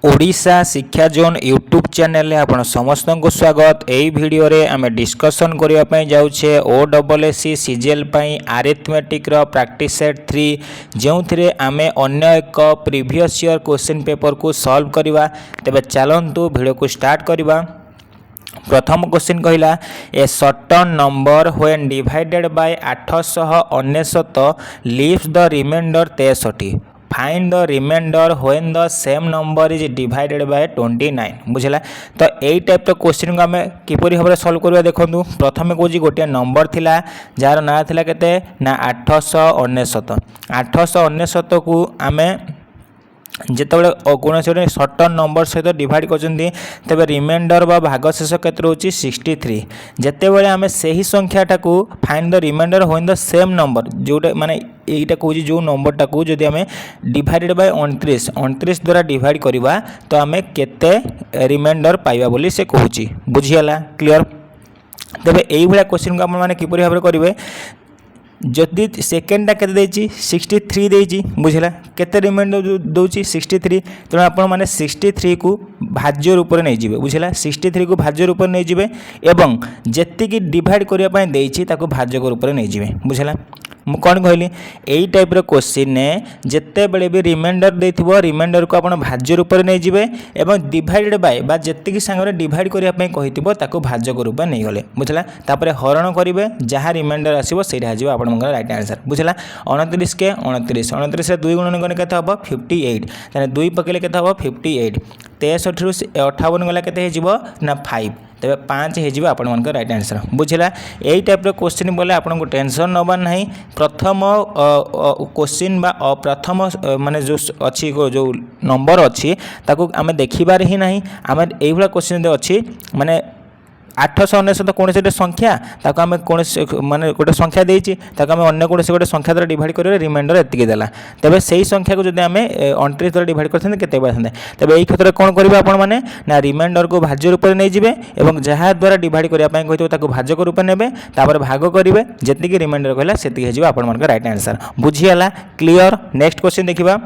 ओडिशा शिक्षा zone YouTube channel आपण समस्त को स्वागत। यही वीडियो रे आमे डिस्कशन करने जाऊे ओडब्ल्यूएससी सीजीएल आरिथमेटिक प्रैक्टिस सेट 3 जो थे आमे अन्य एक प्रीवियस ईयर क्वेश्चन पेपर को सॉल्व करवा। तेबे चलंतु वीडियो को स्टार्ट करवा। प्रथम क्वेश्चन कहला a certain number when divided by 899 leaves the remainder 63। Find the remainder when the same number is divided by 29। बुझला तो यही टाइप क्वेश्चन को आम किपरि भाव सॉल्व करवा। देखो प्रथम कौन गोटे नंबर थिला जार ना थिला केते ना 899। 899 को आम जितेबाला कौन से सर्टन नंबर सहित डिवाइड कर रिमाइंडर बा भागशेष केते रोची 63। जितेबाला आम से ही संख्याटा को find the remainder when the same number जोटा माने यहीटा कौन जो नंबरटा को जदि आम डिवाइडेड बाय 29 द्वारा डिवाइड करवा तो आम केते रिमाइंडर पाइबा बोली से कहूँ। बुझीगला क्लियर। तेबे यही भाया क्वेश्चन को आपने किपरि भाव करेंगे जदि सेकेंडटा के 63 देची बुझला केते रिमाइंडर दूची 63। तेणु आपण मैंने 63 को भाज्य रूप में नहीं बुझला 63 को भाज्य रूप में नहीं एवं जेतिकी डिवाइड करने देची ताको भाज्य रूप में नहीं बुझला। मुझे कौन कहली यही टाइप क्वेश्चन ने जिते बड़े भी रिमाइंडर देथिबो रिमाइंडर को आपण भाज्य रूप में नहीं जिवे एवं डिवाइडेड बाय बा जेतिकी संगे डिवाइड करिया पय कहिथिबो ताको भाज्य रूप में नहीं गले बुझला। तापर हरण करिवे जहाँ रिमाइंडर आसीबो सेटा आजिबो आपण मंगल राइट आंसर बुझला। 29 के 29 रे 2 गुणन करने केते हबो 58 ताने 2 पकेले केते हबो 58। 63 रु 58 गला केते हेजिबो ना 5 तेरे 5 हो आपण मन राइट आंसर बुझला। यही टाइप क्वेश्चन बोले आपको टेंशन नबार ना। प्रथम क्वेश्चन बा प्रथम माने जो अच्छी जो नंबर अच्छी ताको आम देखिबार ही ना। आम यही क्वेश्चन अच्छी माने 899 कौन से संख्या ताको आम कौन माने गोटे संख्या देछि ताको आम अन्य कौन से गोटे संख्या द्वारा डिवाइड कर रिमाइंडर एतिक देला तेबे सही संख्या को जदि आम 29 द्वारा डिवाइड करथांते केते पाइथांते। तेबे एही क्षेत्र कोन करिवे आपण माने ना रिमाइंडर को भाज्य रूप में नहीं जिवे एवं जहाँ द्वारा डिवाइड करिया पय कहितो ताको भाज्य रूप में नेबे तापर भाग करिवे जेतिकी रिमाइंडर कहला सेतिक हेजिबो आपण मन राइट आंसर बुझियाला क्लियर। नेक्स्ट क्वेश्चन देखिबा।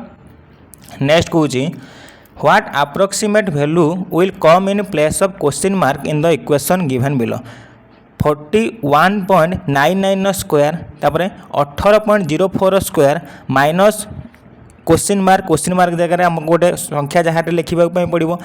नेक्स्ट कहूची What approximate value will come in place of question mark in the equation given below? 41.99 square तापर 18.04 स्क्वायर माइनस क्वेश्चन मार्क जगह आम गोटे संख्या जहाँ लिखा पड़ो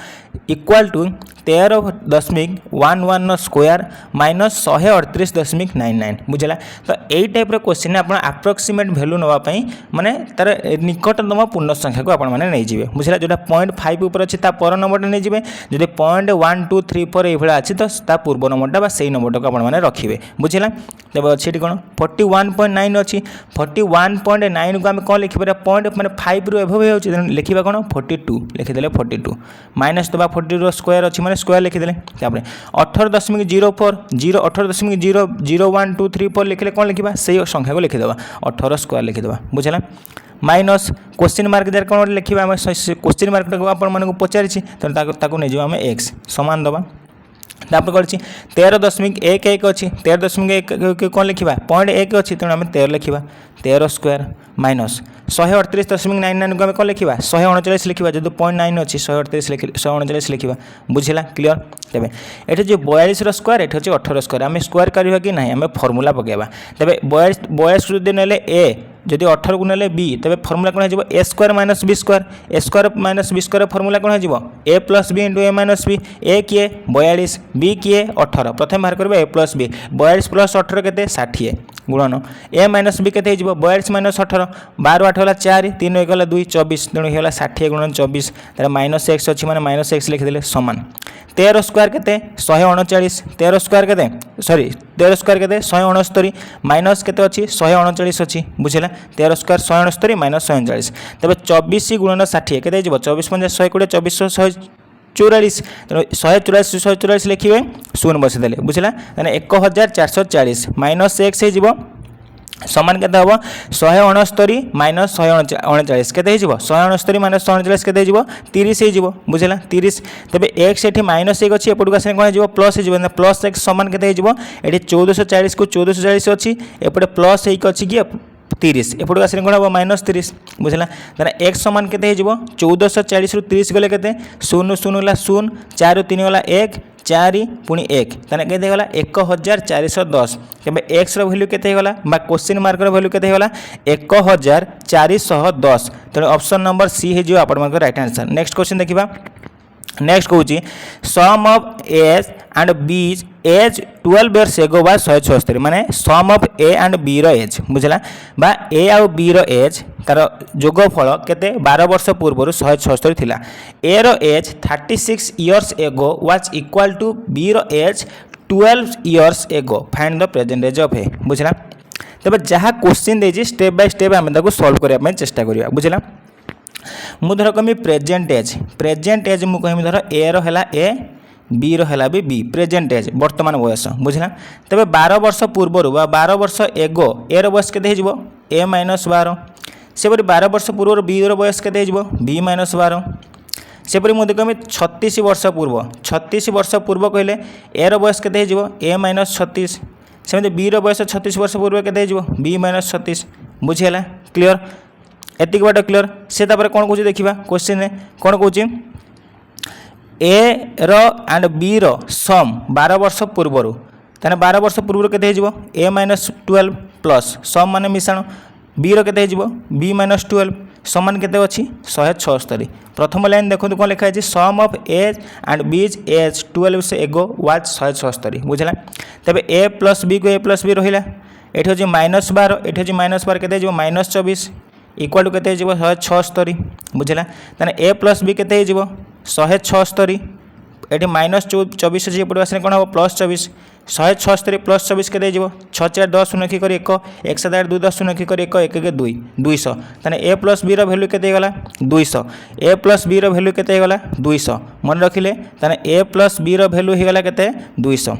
इक्वाल टू 13.11 स्क्वायर माइनस 138.99 बुझला। तो यही टाइप क्वेश्चन आप आप्रोक्सीमेट भैल्यू नापी माने तार निकटतम पूर्ण संख्या को आपने नहीं जाए बुझला। जोटा 0.5 ऊपर अच्छी पर नंबरटा नहीं जाए जब 0.1234 ये अच्छी तो पूर्व नंबरटा से नंबरटा को आपने रखिए बुझला। तब अच्छी कौन 41.9 अच्छी 41.9 को आम कौन लिखिपर पॉइंट मैंने 5 रु एभव हो लिखा कौन 42 लिखिदे 42 माइनस दबा 40 स्क्वायर अच्छी मैंने स्क्वायर लिखिदे 18.04 18.00123 लिखिले कौन लिखा से संख्या को लिखिदेवा 18 स्क्वायर लिखिदेवा बुझला। माइनस क्वेश्चन मार्क जर कौन लिखा आम क्वेश्चन मार्क को पचारि तो नहीं आम एक्स सामान दबा तापर कर 13.11 अच्छी 13.1 कौन लिखा 0.1 अच्छी तेणु आम 13 लिखा 13 स्क्वायर माइनस 138.99 को आम कौन लिखा 139 लिखा जो 0.9 अच्छी 139 लिखा बुझला क्लियर। तेरे ये जो 42 स्क्वायर ये हूँ 18 स्क्वायर आम स्क्वायर करवा कि ना आम फर्मूला पकेबा। तेरे 42 जो नेले ए जदि 18 को नेले बी तेरे फर्मूला कौन हो a square minus b square formula कौन हो a plus b into a minus b. A किए 42 बी किए 18 प्रथम बाहर करेंगे ए प्लस बी 42 प्लस 18 के 60 गुणन ए माइनस बी के 42 माइनस 18 12 8 गला 4 3 1 गला 2 24 तेणु होगा 60 गुणन 24 तेरे माइनस एक्स अच्छी मैंने माइनस एक्स लिखिदे सामान 13 स्क्वायर के 139 13 स्क्वायर के सॉरी 13 स्क्वायर के 169 माइनस के अच्छी 139 अच्छी बुझला 13 स्क्वायर 169 माइनस 139 तेज 24 गुणन 60 के 24 50 120 24 144 तेणु 144 लिखे शून्य बसईदे बुझला 1440 माइनस एक्स हो समान के हम 169 माइनस 139 के 169 माइनस 139 के 30 हो बुझला 30 तेज एक्स ये माइनस 1 अच्छी एपटू आस कौन हो प्लस हो प्लस एक्स समान के ये 1440 को 1440 अच्छी एपटे प्लस 1 अच्छी कि 30 एपटू आस कौन हम -30 बुझला तार x समान के 1440 रु 30 गले के 0 0 गला 0 4 3 गला 1 4 पुणी 1 ताने के गला 1410 केबे x रो वैल्यू केते गला बा क्वेश्चन मार्क रो वैल्यू केते गला 1410 तेणु ऑप्शन नंबर सी हे जो आपण मानकर राइट आंसर। नेक्स्ट क्वेश्चन देखिबा नेक्स्ट कहूँ sum of age and B's age 12 years ago बा 176 माने sum of A and B रो एज बुझला बा ए आउ बी रो एज तार जोगफल केते 12 वर्ष पूर्व 176 थिला ए रो age 36 years ago was equal to B रो age 12 years ago find the present age of A बुझला तबे जहाँ क्वेश्चन देजी स्टेप बाय स्टेप आम ताको सॉल्व करबा चेष्टा करिया बुझला मु धर कमी प्रेजेंट एज मु कहमी धर ए रो हला ए बी रो हला बी बी प्रेजेंट एज वर्तमान बयस बुझला तबे 12 वर्ष पूर्व बा 12 वर्ष एगो ए रो बयस केते हिजबो ए -12 सेपरि 12 वर्ष पूर्व बी रो बयस केते हिजबो बी -12 सेपरि मु देखमी 36 वर्ष पूर्व कहले ए रो बयस केते हिजबो ए -36 सेमते बी रो बयस 36 वर्ष पूर्व केते हिजबो बी -36 बुझिला क्लियर एतिक बाट क्लियर से तापर कोन कहूँ देखिबा क्वेश्चन रे कोन कहूँ ए रो एंड बी रो सम 12 वर्ष पूर्व ताने 12 वर्ष पूर्व केते हिजबो ए -12 प्लस सम माने मिसाण बी रो केते हिजबो बी -12 समान केते अछि 176 प्रथम लाइन देखो कोन लिखा है सम of age and B's age 12 से एगो वाज 176 बुझला तबे ए प्लस बी को ए प्लस बी रहिला एठी अछि -12 एठी अछि -12 केते हिजबो -24 इक्वल टू केते हिजबो 176 बुझला ताने ए प्लस बी केते हिजबो 176 एठी -24 अछि एपटो आसने कोन हो +24 176 प्लस 24 केते हिजबो 6 4 10 0 की करी 1 1 7 8 2 10 0 की करी 1 1 के 2 200 ताने ए प्लस बी रो वैल्यू केते गला 200 ए प्लस बी रो वैल्यू केते गला 200 मन रखिले ताने ए प्लस बी रो वैल्यू हे गला केते 200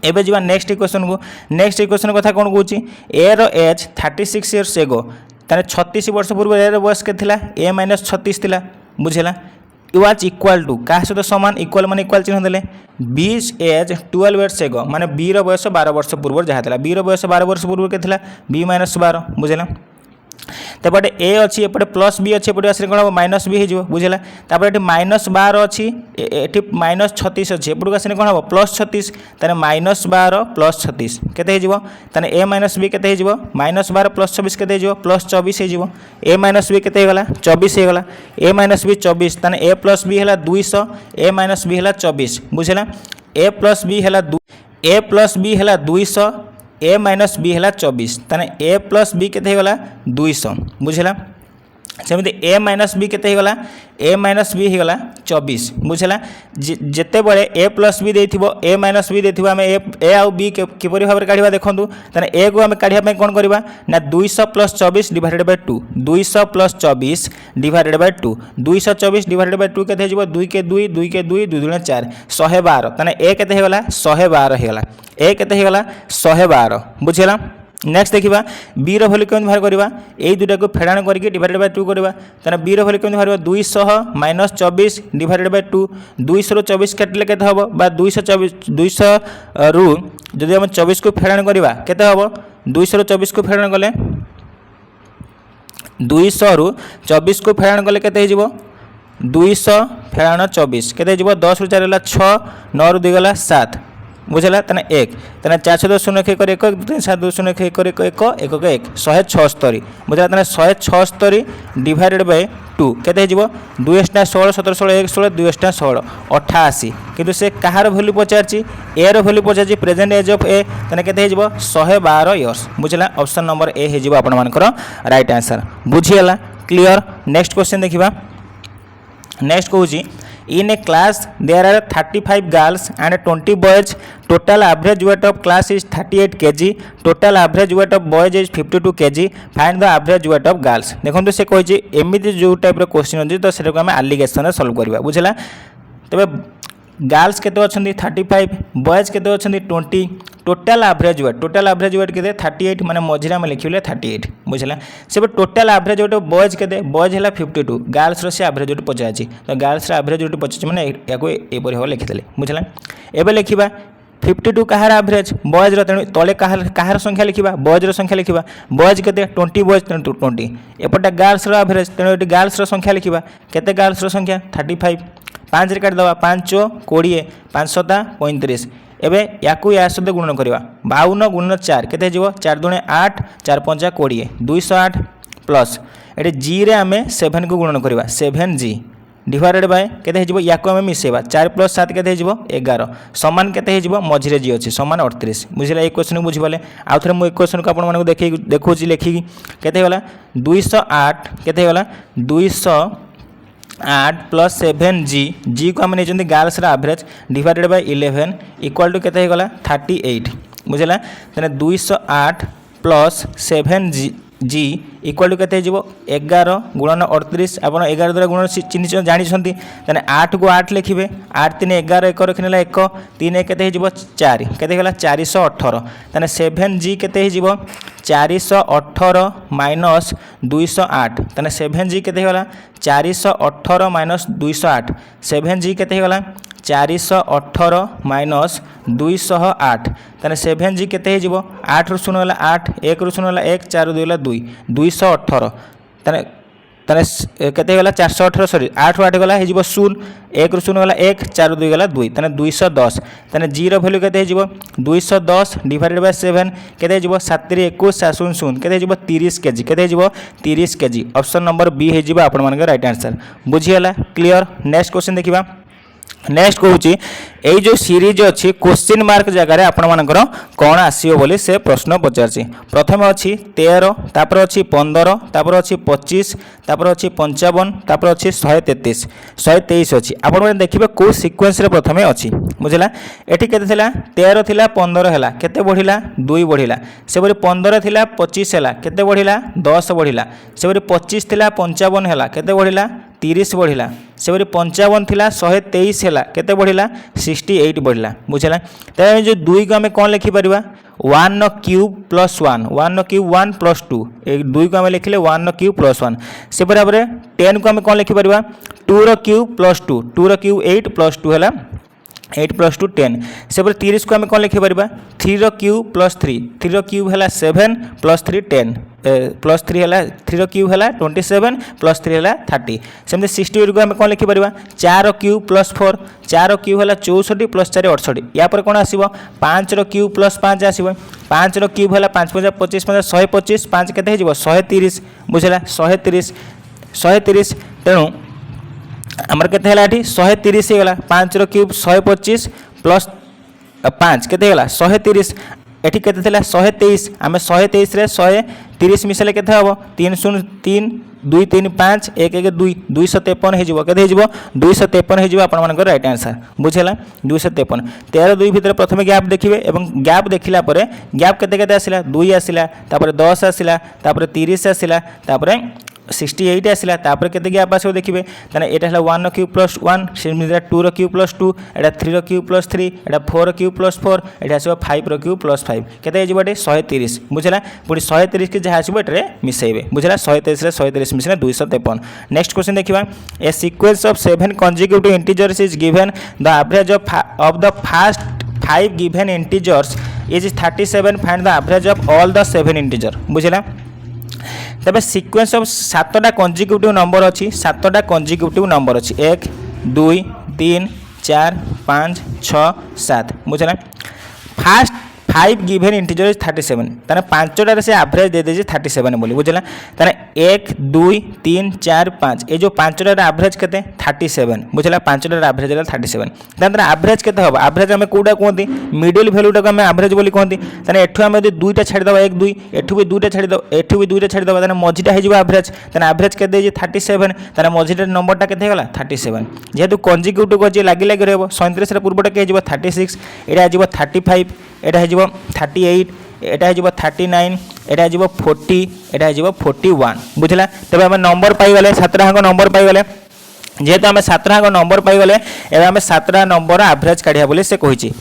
एबे जीवा नेक्स्ट इक्वेशन कथा कोन कहूची ए रो एज 36 इयर्स एगो ताने 36 वर्ष पूर्व ए रो बयस के थिला ए -36 थिला बुझला वाज इक्वल टू का सहित समान इक्वल माने इक्वल चिन्ह देले बी एज 12 इयर्स एगो माने बी रो बयस 12 वर्ष पूर्व जहा थिला बी रो बयस 12 वर्ष पूर्व के थिला बी -12 बुझला तपटे ए अच्छी एपटे प्लस बी अच्छी एपटे आसरे कौन माइनस बी हो बुझेगा तापर ये -12 अच्छी ये -36 अच्छी एपटू आसने कौन हम +36 ताने -12 +36 केते हो ताने ए माइनस बी केते हो -12 +26 केते हो +24 हो ए माइनस बी केते होगा 24 होगा ए माइनस बी 24 ताने ए प्लस बी है 200 ए माइनस बी है 24 बुझेगा ए प्लस बी है 200 ए माइनस बी है 24 ताने ए प्लस बी केते होगा 200 बुझेगा सेमती ए माइनस बी केते होगा ए माइनस बी होगा 24 बुझेगा जिते बड़े ए प्लस बी देथिबो ए माइनस बी देथिबो आमे ए आउ बी किपरि भाबरे काढिबा देखंतु ताने ए को आमे काढिबा में कोन करबा ना 200 + 24 divided by 2 200 + 24 divided by 2 224 divided by 2 केते हिजबो 2 के 2 2 के 2 2 गुणा 4 112 ताने ए केते होगा 112 होगा ए केते होगा 112 बुझेला नेक्स्ट देखिबा बी रो वैल्यू केमन बाहर करबा ए दुटा को फेडाण करके डिवाइडेड बाय 2 करबा ताने बी रो वैल्यू केमन बाहर 200 - 24 डिवाइडेड बाय 2 200 रो 24 काटले केते हबो बा 200 रू जदि हम 24 को फेडाण करबा केते हबो 200 रो 24 को फेडाण गले 200 रू 24 को फेडाण गले केते हिजबो 200 फेडाण 24 केते हिजबो 10 रू 4 गला 6 9 रू 2 गला 7 बुझेगा ताने 1 ताने 410 1 1 3 7 0 1 1 1 1 1 176 बुझेगा ताने 176 डिवाइडेड बाय 2 केते हिजबो 2 * 16 17 16 1 16 2 * 16 88 किंतु से कहार वैल्यू पचारची ए रो वैल्यू पचारची प्रेजेंट एज ऑफ ए ताने केते हिजबो 112 इयर्स बुझला ऑप्शन नंबर ए हिजबो आपण मानकर राइट आंसर बुझियला क्लियर। नेक्स्ट क्वेश्चन देखिबा नेक्स्ट कहूची in a class there are 35 girls and 20 boys total average weight of class is 38 kg total average weight of boys is 52 kg find the average weight of girls देखो से कही एमती जो type question अच्छी तो से allegation solve करवा बुझला तबे गर्ल्स केते अछंती 35 बॉयज केते अछंती 20 टोटल एवरेज वेट केते 38 माने मझिरा में लिखिले 38 बुझला से टोटल एवरेज वेट बॉयज केते बॉयज हला 52 गर्ल्स रो से एवरेज वेट पचाची तो गर्ल्स रो एवरेज वेट पचाची माने याको एपरि हो लिखितले बुझला एबे लिखिबा 52 कहार एवरेज बॉयज तेणु तले कहार संख्या लिखा बॉयज संख्या लिखा बॉयज के 20 बॉयज तेणु 20 एपटे गर्ल्स एवरेज तेणु ये गर्ल्स संख्या लिखा केते गर्ल्स संख्या 35 5 रे काट दवा 5 चो 20 5 सता 35 एबे याकू या सहित गुणन करवा 52 गुणन 4 केते जीवो 4 दुणे 8 4 5 20 208 प्लस एटे जी रे आमे 7 को गुणन करवा 7g डिवाइडेड बाय केते हेजिबो याकू आमे मिसेबा 4 + 7 केते हेजिबो 11 समान केते हेजिबो मझिरे जी अछि समान 38 बुझिला एक क्वेश्चन बुझिबाले आ थरे मु एक क्वेश्चन को आपण मानको देखौची लेखि केते होला 208 केते होला 208 प्लस 7g जी को आम नहीं girls average divided by 11 equal to केते गला 38 बुझला तने 208 प्लस 7g इक्वल टू केते जीवो 11 गुणन 38 आपण 11 द्वारा गुणन चिन्ह जानि छथि तने 8 को 8 लिखिबे 8 3 11 1 रखनेला 1 3 केते जीवो 4 केते गला 418 तने 7g केते जीवो 418 माइनस 208 तने 7g केते गला 418 माइनस 208 7g केते गला 418 माइनस 208 तने 7g केते जीवो 8 रु शून्य वाला 8 1 रु शून्य वाला 1 4 2 वाला 2 218 तने तने केते गला 418 सॉरी 8 रु 8 गला हे जीवो 0 1 रु शून्य वाला 1 4 2 वाला 2 तने 210 तने g रो वैल्यू केते जीवो 210 डिवाइडेड बाय 7 केते जीवो 7 3 21 7 0 केते जीवो 30 केजी केते जीवो 30 केजी ऑप्शन नंबर बी हे जीवो आपण मानकर राइट आंसर बुझियला क्लियर नेक्स्ट क्वेश्चन देखिबा नेक्स्ट कहूँ यही जो सीरीज अच्छी क्वेश्चन मार्क जगार आपण मानकर कौन आसो बोली से प्रश्न पचार प्रथम अच्छी 13 तापर अच्छी 15 तापर अच्छी 25 तापर अच्छी 55 तापर अच्छी 133 123 अच्छी आपण मैंने देखिए कौ सिक्वेन्स प्रथम अच्छी बुझला एटी केते थिला 13 थिला 15 हैला केते बढ़िला 2 बढ़िला सेबरी 15 थिला 25 हैला केते बढ़िला 10 बढ़िला सेबरी 25 थिला 55 हैला केते बढ़िला 30 बढ़िला सेबरी 55 थिला 123 हैला केते बढ़िला 68 बढ़िला बुझला तबे जो 2 को हमें कौन लिखि परिबा 1 नो क्यूब प्लस 1 1 नो क्यूब 1 प्लस 2 एक 2 को हमें लिखले 1 नो क्यूब प्लस 1 से बराबर 10 को हमें कौन लिखि परिबा 2 रो क्यूब प्लस 2 2 रो क्यूब 8 प्लस 2 हैला 8 प्लस 2 10 से 30 को हमें कौन लिखि परिबा 3 रो क्यूब प्लस 3 3 रो क्यूब हैला 7 प्लस 3 10 प्लस 3 हैला 3 रो क्यूब हैला 27 प्लस 3 हैला 30 सेमते 68 को हमें कौन लिखि परिबा 4 रो क्यूब प्लस 4 4 रो क्यूब हैला 64 प्लस 4 68 या पर कोन आसीबो 5 रो क्यूब प्लस 5 आसीबो 5 रो क्यूब हैला 5 5 25 125 5 केते हे जीवो 130 बुझला 130 तेणु आमर केते हैला एठी 130 हे गला 5 रो क्यूब 125 प्लस 5 केते गला 130 एठी केते थिला 123 आमे 123 रे 130 मिसले केते हबो 303 2 3 5 1 1 2 253 हे जिवो केते हे जिवो 253 हे जिवो आपण मानकर राइट आंसर बुझेला 253 13 2 भीतर प्रथम गैप देखिबे एवं गैप देखिला परे गैप केते केते आसिला 2 आसिला तापर 10 आसिला तापर 30 आसिला तापर 68 आसिला तापर केते गैप आसो देखिबे तने एटा हला 1 रो क्यूब प्लस 1 सेमिरा 2 रो क्यूब प्लस 2 एटा 3 रो क्यूब प्लस 3 एटा 4 रो क्यूब प्लस 4 एटा आसो 5 रो क्यूब प्लस 5 केते हे जिवटे 130 बुझला पुनी 130 के जहा आसो एटरे मिसेबे बुझला 130 रे 130 मिसले 253 नेक्स्ट क्वेश्चन देखिबा ए sequence of 7 consecutive integers is given the average of the first 5 given integers is 37 find the average of all the 7 integer बुझला तबे सीक्वेंस ऑफ 7टा कंजिक्यूटिव नंबर अछि 7टा कंजिक्यूटिव नंबर अछि 1 2 3 4 5 6 7 बुझला फास्ट 5 गिवन इंटीजर इज 37 तने 5टा रे से average दे दे 37 बोली बुझला तने 1 2 3 4 5 ए जो 5टा रे एवरेज केते 37 बुझला 5टा रे एवरेज 37 तने एवरेज केते होबा एवरेज हमें कोडा कोंती मिडिल वैल्यू टा हमें एवरेज बोली कोंती तने एठु हमें यदि दुईटा छाडी दबा 1 2 एठु भी दुईटा छाडी दबा एठु भी दुईटा छाडी दबा तने मझिटा हे जिवो एवरेज तने एवरेज केते जे 37 तने मझिटा नंबर टा केते गला 37 जेतु कंजिक्यूटिव को जे लागी लागी रहबो 37 रे पूर्वटा के जिवो 36 एटा जिवो 35 एटा हे जिवो 38 एटा हे जिवो 39 एटा हे जिवो 40 एटा हे जिवो 41 बुझला तबे हम नंबर पाई गले 7टा नंबर पाई गले जेहेतु आम 7 नंबर पाईगले एवं आम 7 नंबर एवरेज काढ़िया बोली से कही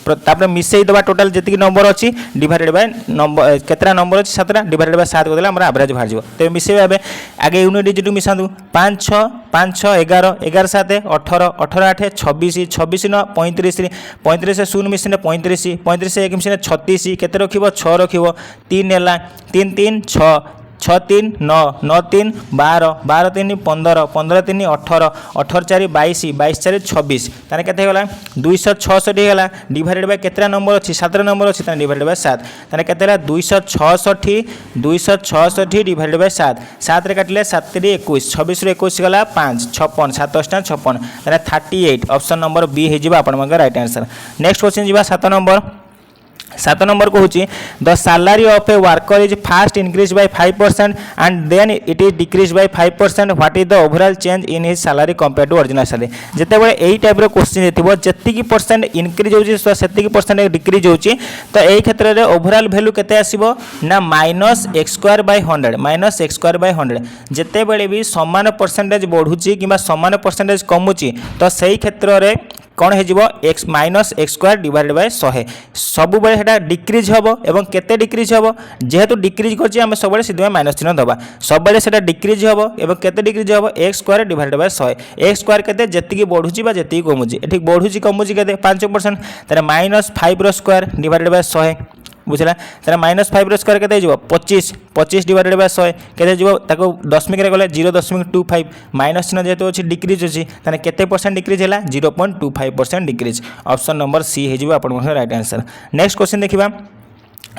मिसई देवा टोटाल जी नंबर अच्छी डिवाइडेड बाय नंबर केतरा नंबर अच्छी 7 डिवाइडेड बाय 7 करदे एवरेज बाहर जाव तेज मिसेबे आगे यूनिट डिजिट मिसातु 5 6 5 6 11 11 7 18 18 8 26 26 9 35 35 0 मिसिने 35 35 1 मिसिने 36 केते रखिबो 6 रखिबो 3 हैला 3 3 6 6 3 9 9 3 12 12 3 15 15 3 18 18 4 22 22 4 26 ताने केते होला 266 होला डिवाइडेड बाय केतरा नंबर अछि 7 नंबर अछि ताने डिवाइडेड बाय 7 ताने केते होला 266 डिवाइडेड बाय 7 7 रे काटले 7 3 21 26 रे 21 गला 5 56 7 56 ताने 38 ऑप्शन नंबर बी हे जिबा आपण मगर राइट आंसर। नेक्स्ट क्वेश्चन जिबा 7 नंबर 7 नंबर कहूँ the salary of a worker is fast increase by 5% and then it is decrease by 5%। What is the overall change in his salary compare to original salary. जितेबाला यही type question थी जी percent increase होती percent decrease होती तो यही क्षेत्र में ओवरऑल वैल्यू केते आसीबो ना -x² माइनस x²/100 जितेबाला भी समान परसेंटेज बढ़ुची कि समान परसेंटेज कमुची तो सही क्षेत्र में कौन हो x minus x² divided by 100 सब बेले डिक्रीज हम एवं केते डिक्रीज हम जेहेतु डिक्रीज कर सब सीधे माइनस चिन्ह दबा सब बेले डिक्रीज हम एवं केते डिक्रीज हम x² डिवाइडेड बाय 100 x² केते जेतिकी बढ़ुची बा जेतिकी कमुची एठी बढ़ुची कमुची केते 5% तारे -5² डिवाइडेड बाय 100 बुझला तारे -5² केते हो 25 25 डिवाइडेड बाय 100 केते जीवो ताको दशमिक रे गले 0.25 माइनस चिन्ह जेतो अछि डिक्रीज अछि ताने केते परसेंट डिक्रीज हैला 0.25% डिक्रीज ऑप्शन नंबर सी हे जीवो आपण राइट आंसर। नेक्स्ट क्वेश्चन देखिबा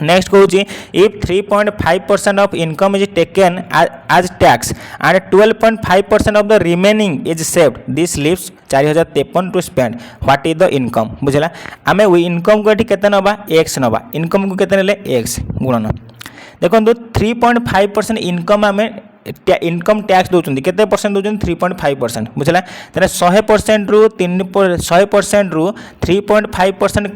नेक्स्ट कहूँ if 3.5% of income is taken as tax and 12.5% of the remaining is saved this leaves 4053 to spend what is the income बुझला आम income को ये केते नबा एक्स नबा इनकम को केते नेले एक्स गुणन देखो 3.5% इनकम आम इनकम टैक्स दौरान केते परसेंट दौरान 3.5% बुझला तेरे 100% रु 100% रु 3.5%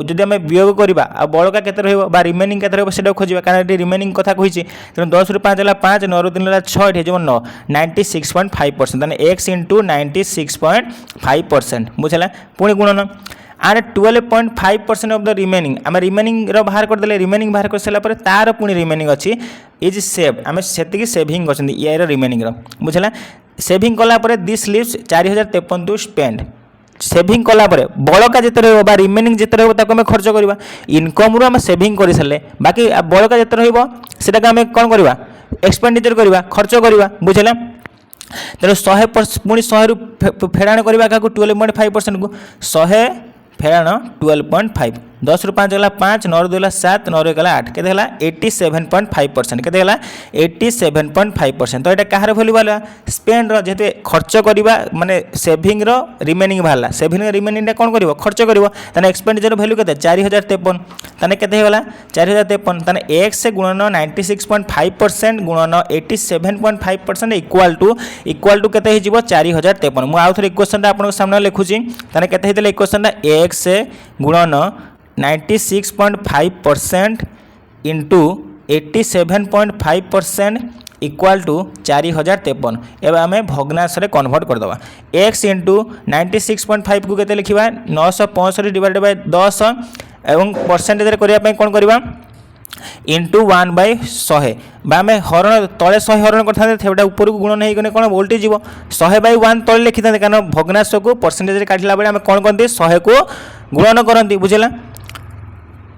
जदि आम वियोग करवा बड़का केते रहइबो बा रिमेनिंग केते रहइबो सेटा खोजिबा कारण रिमेनिंग कथा कहिछि तेरे 10 रु 5 होला 5 9 रु 3 होला 6 एठी जेबो 9 96.5% माने x * 96.5% बुझला पुणी गुणन आर 12.5% ऑफ द रिमेनिंग आम रिमेनिंग बाहर करदे रिमेनिंग बाहर कर सारा पर तार पुणी रिमेनिंग अच्छी इज सेव्ड आम से सेविंग कर यार रिमेनिंग बुझला सेविंग कलापर this leaves 4053 to spend saving कलापर बड़का जिते रहा रिमेनिंग जिते रहा खर्च करवा इनकम रू आम सेविंग कर सारे बाकी बड़का जिते रहा आम कौन करवा एक्सपेंडिचर करवा खर्च करवा बुझला तेणु 100 पुणी 100 रु फेराण करवा क्या 12.5% को 100 फेराण 12.5 10 रु 5 गला 5 9 रु 2 7 9 रु गला 8 केते हला 87.5% केते हला 87.5% तो एटा कहार वैल्यू वाला स्पेंड रो जेते खर्च करबा माने सेविंग रो रिमेनिंग वाला सेविंग रिमेनिंग टा कोन करबो खर्च करबो तने एक्सपेंडिचर वैल्यू केते 4053 तने केते हला 4053 तने x से गुणन 96.5% गुणन 87.5% इक्वल टू केते हे जिवो 4053 मु आउ थरे इक्वेशन आपन सामने लिखुची तने केते हेतले इक्वेशन x से गुणन 96.5% इंटू 87.5% इक्वल टू 4053 एवं आम भग्नांश कन्वर्ट करदे x इंटू 96.5 को केते लिखिबा 965 डिवाइडेड बाय 10 एवं परसेंटेज करने कौन करवा इंटू 1/100 आम हरण तले 100 हरण करते ऊपर को गुणन होने कौन ओल्टी जीव 100/1 तले लिखी था कारण भग्नांश को परसेंटेज काटला बेले आम कौन करते 100 को गुणन करती बुझेगा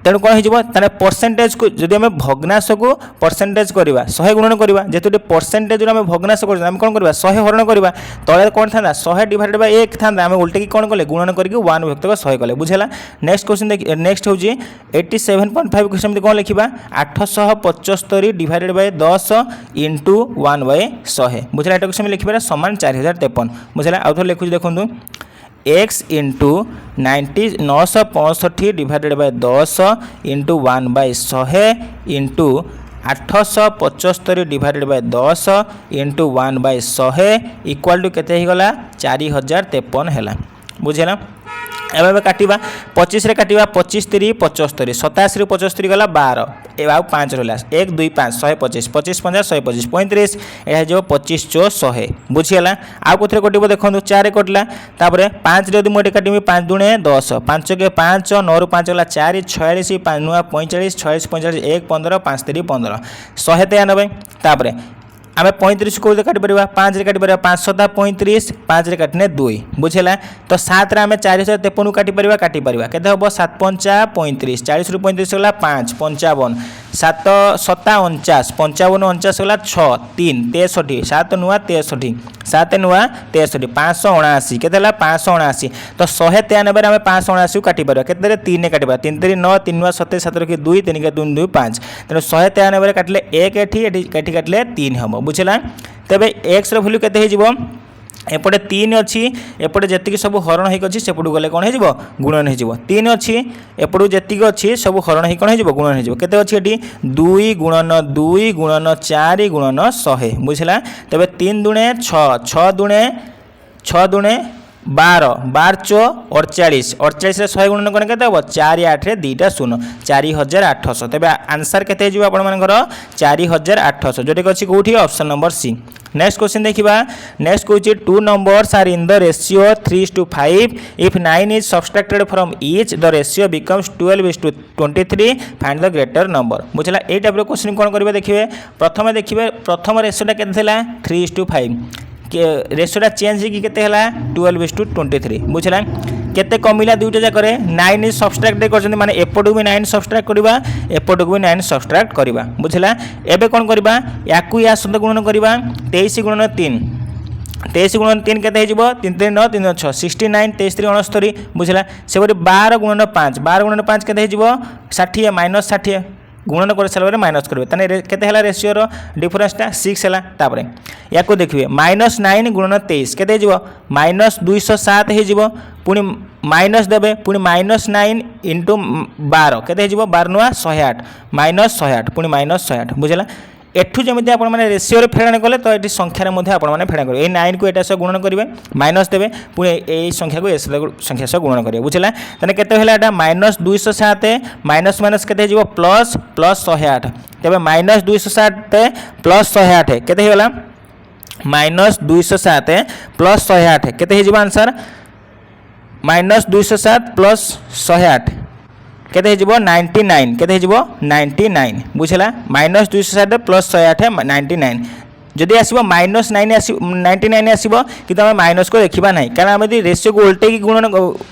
तेणु कौन हो परसेंटेज को जब आम भग्नांश को परसेंटेज करवा 100 गुणन करवा जेहेतु परसेंटेज आम भग्नांश कर कौन करवा 100 हरण करवा तले कौन था 100 डिवाइडेड बाय 1 था आम उल्टे कौन कले गुणन करके 1 विभक्त 100 कले बुझेगा। नेक्स्ट क्वेश्चन नेक्स्ट हूँ 87.5 को सेमती कौन लिखा 875 डिवाइडेड बाय 10 इंटू 1/100 बुझेगा एटा को लिखा समान 4053 बुझेगा आउ थे लिखुच देखूँ x into 965 divided by 10 into 1/100 into 875 divided by 10 into 1/100 equal to केते ही गला 4053 है बुझेगा। एवं काटिबा 25 रे काटिबा 25 3 75 27 रु 75 गला 12 आउ 5 रहा 1 2 5 125 25 50 125 35 यह जो 25 चो 100 बुझीगला आउ कौन कटो देखो 4 कटला 5 जब मुझे काटमी 5 दुणे 10 5 के 5 9 रु 5 गला 4 46 5 नुआ 45 46 45 1 15 5 3 15 193 आम 35 को काटि पार 5 काटि पार 5 35 5 काटने 2 बुझेगा तो 7 आम 4053 काटि पार के हम 7 5 35 40 रु 35 गला 5 55 7 7 49 55 49 गला 6 3 63 7 नुआ 63 7 नुआ 63 579 के 579 तो 193 आम 579 काटि पार के 3 काटि 3 3 9 3 नुआ 27 7 के 2 3 के 2 2 5 तेणु 193 काटिले 1 एठी काटिले 3 हम बुझला तेबे x रो वैल्यू केते हे जिवो एपटे 3 अच्छी एपटे जेतिक सब हरण होइक अछि सेपटु गले कोन हे जिवो गुणन हे जिवो 3 अच्छी एपटु जेतिक अछि सब हरण होई कोन हे जिवो गुणन हे जिवो केते अछि एटी 2 गुणन 4 गुणन 100 बुझला तबे 3 दुणे 6 6 दुणे 12 12 चो 48 48 रे 100 गुणन कोन केते हो 4 8 रे 2टा 0 4800 तबे आंसर केते जिवो आपण मानकर 4800 जोटे अछि कोठी option number C. Next question देखिबा next question 2 numbers are in the ratio 3:5 if 9 is subtracted from each the ratio becomes 12:23 find the greater number बुझला ए टाइप रो क्वेश्चन कोन करबे देखिबे प्रथम रेशियोटा केते थिला 3:5 रेशियोटा चेंज कि केते हला 12:23 बुझला केते कमिला दुइटा जाकरे 9 इज सब्सट्रैक्ट करछन माने एपटु भी 9 सब्सट्रैक्ट करबा एपटु भी 9 सब्सट्रैक्ट करबा बुझला एबे कोन करबा याकु या सहित गुणन करबा 23 गुणन 3 23 गुणन 3 केते हे जिवो 3 3 9 3 6 69 23 3 69 बुझला सेबरी 12 गुणन 5 केते हे जिवो 60 माइनस 60 गुणन कर सारे माइनस करेंगे ताने केते हला रेशियो रो डिफरेंसटा 6 हला तापरे याको देखिए -9 गुणन 23 केते जिवो -207 हे जिवो पुनी माइनस देबे पुनी -9 इंटू 12 केते जिवो 12 नुआ 108 -108 पुनी -108 बुझला एठू जमिति आपण माने रेशियो रे फेडाण कले तो एठी संख्या रे मध्ये आपण माने फेडाण करिवे ए 9 को एटा से गुणन करिवे माइनस देबे पुनी ए संख्या को एस संख्या से गुणन करिवे बुझला तने केते होला एटा -207 माइनस माइनस केते जिवो प्लस 108 तबे -207 प्लस 108 केते होला -207 प्लस 108 केते हे जिवो आंसर -207 प्लस 108 केते हे जिवो 99 केते हे जिवो 99 बुझला -207 प्लस 108 99 जदि आसीबो -9 आसी 99 आसीबो कि तमे माइनस को देखिबा नाही कारण हम यदि रेशियो को उल्टे की गुणन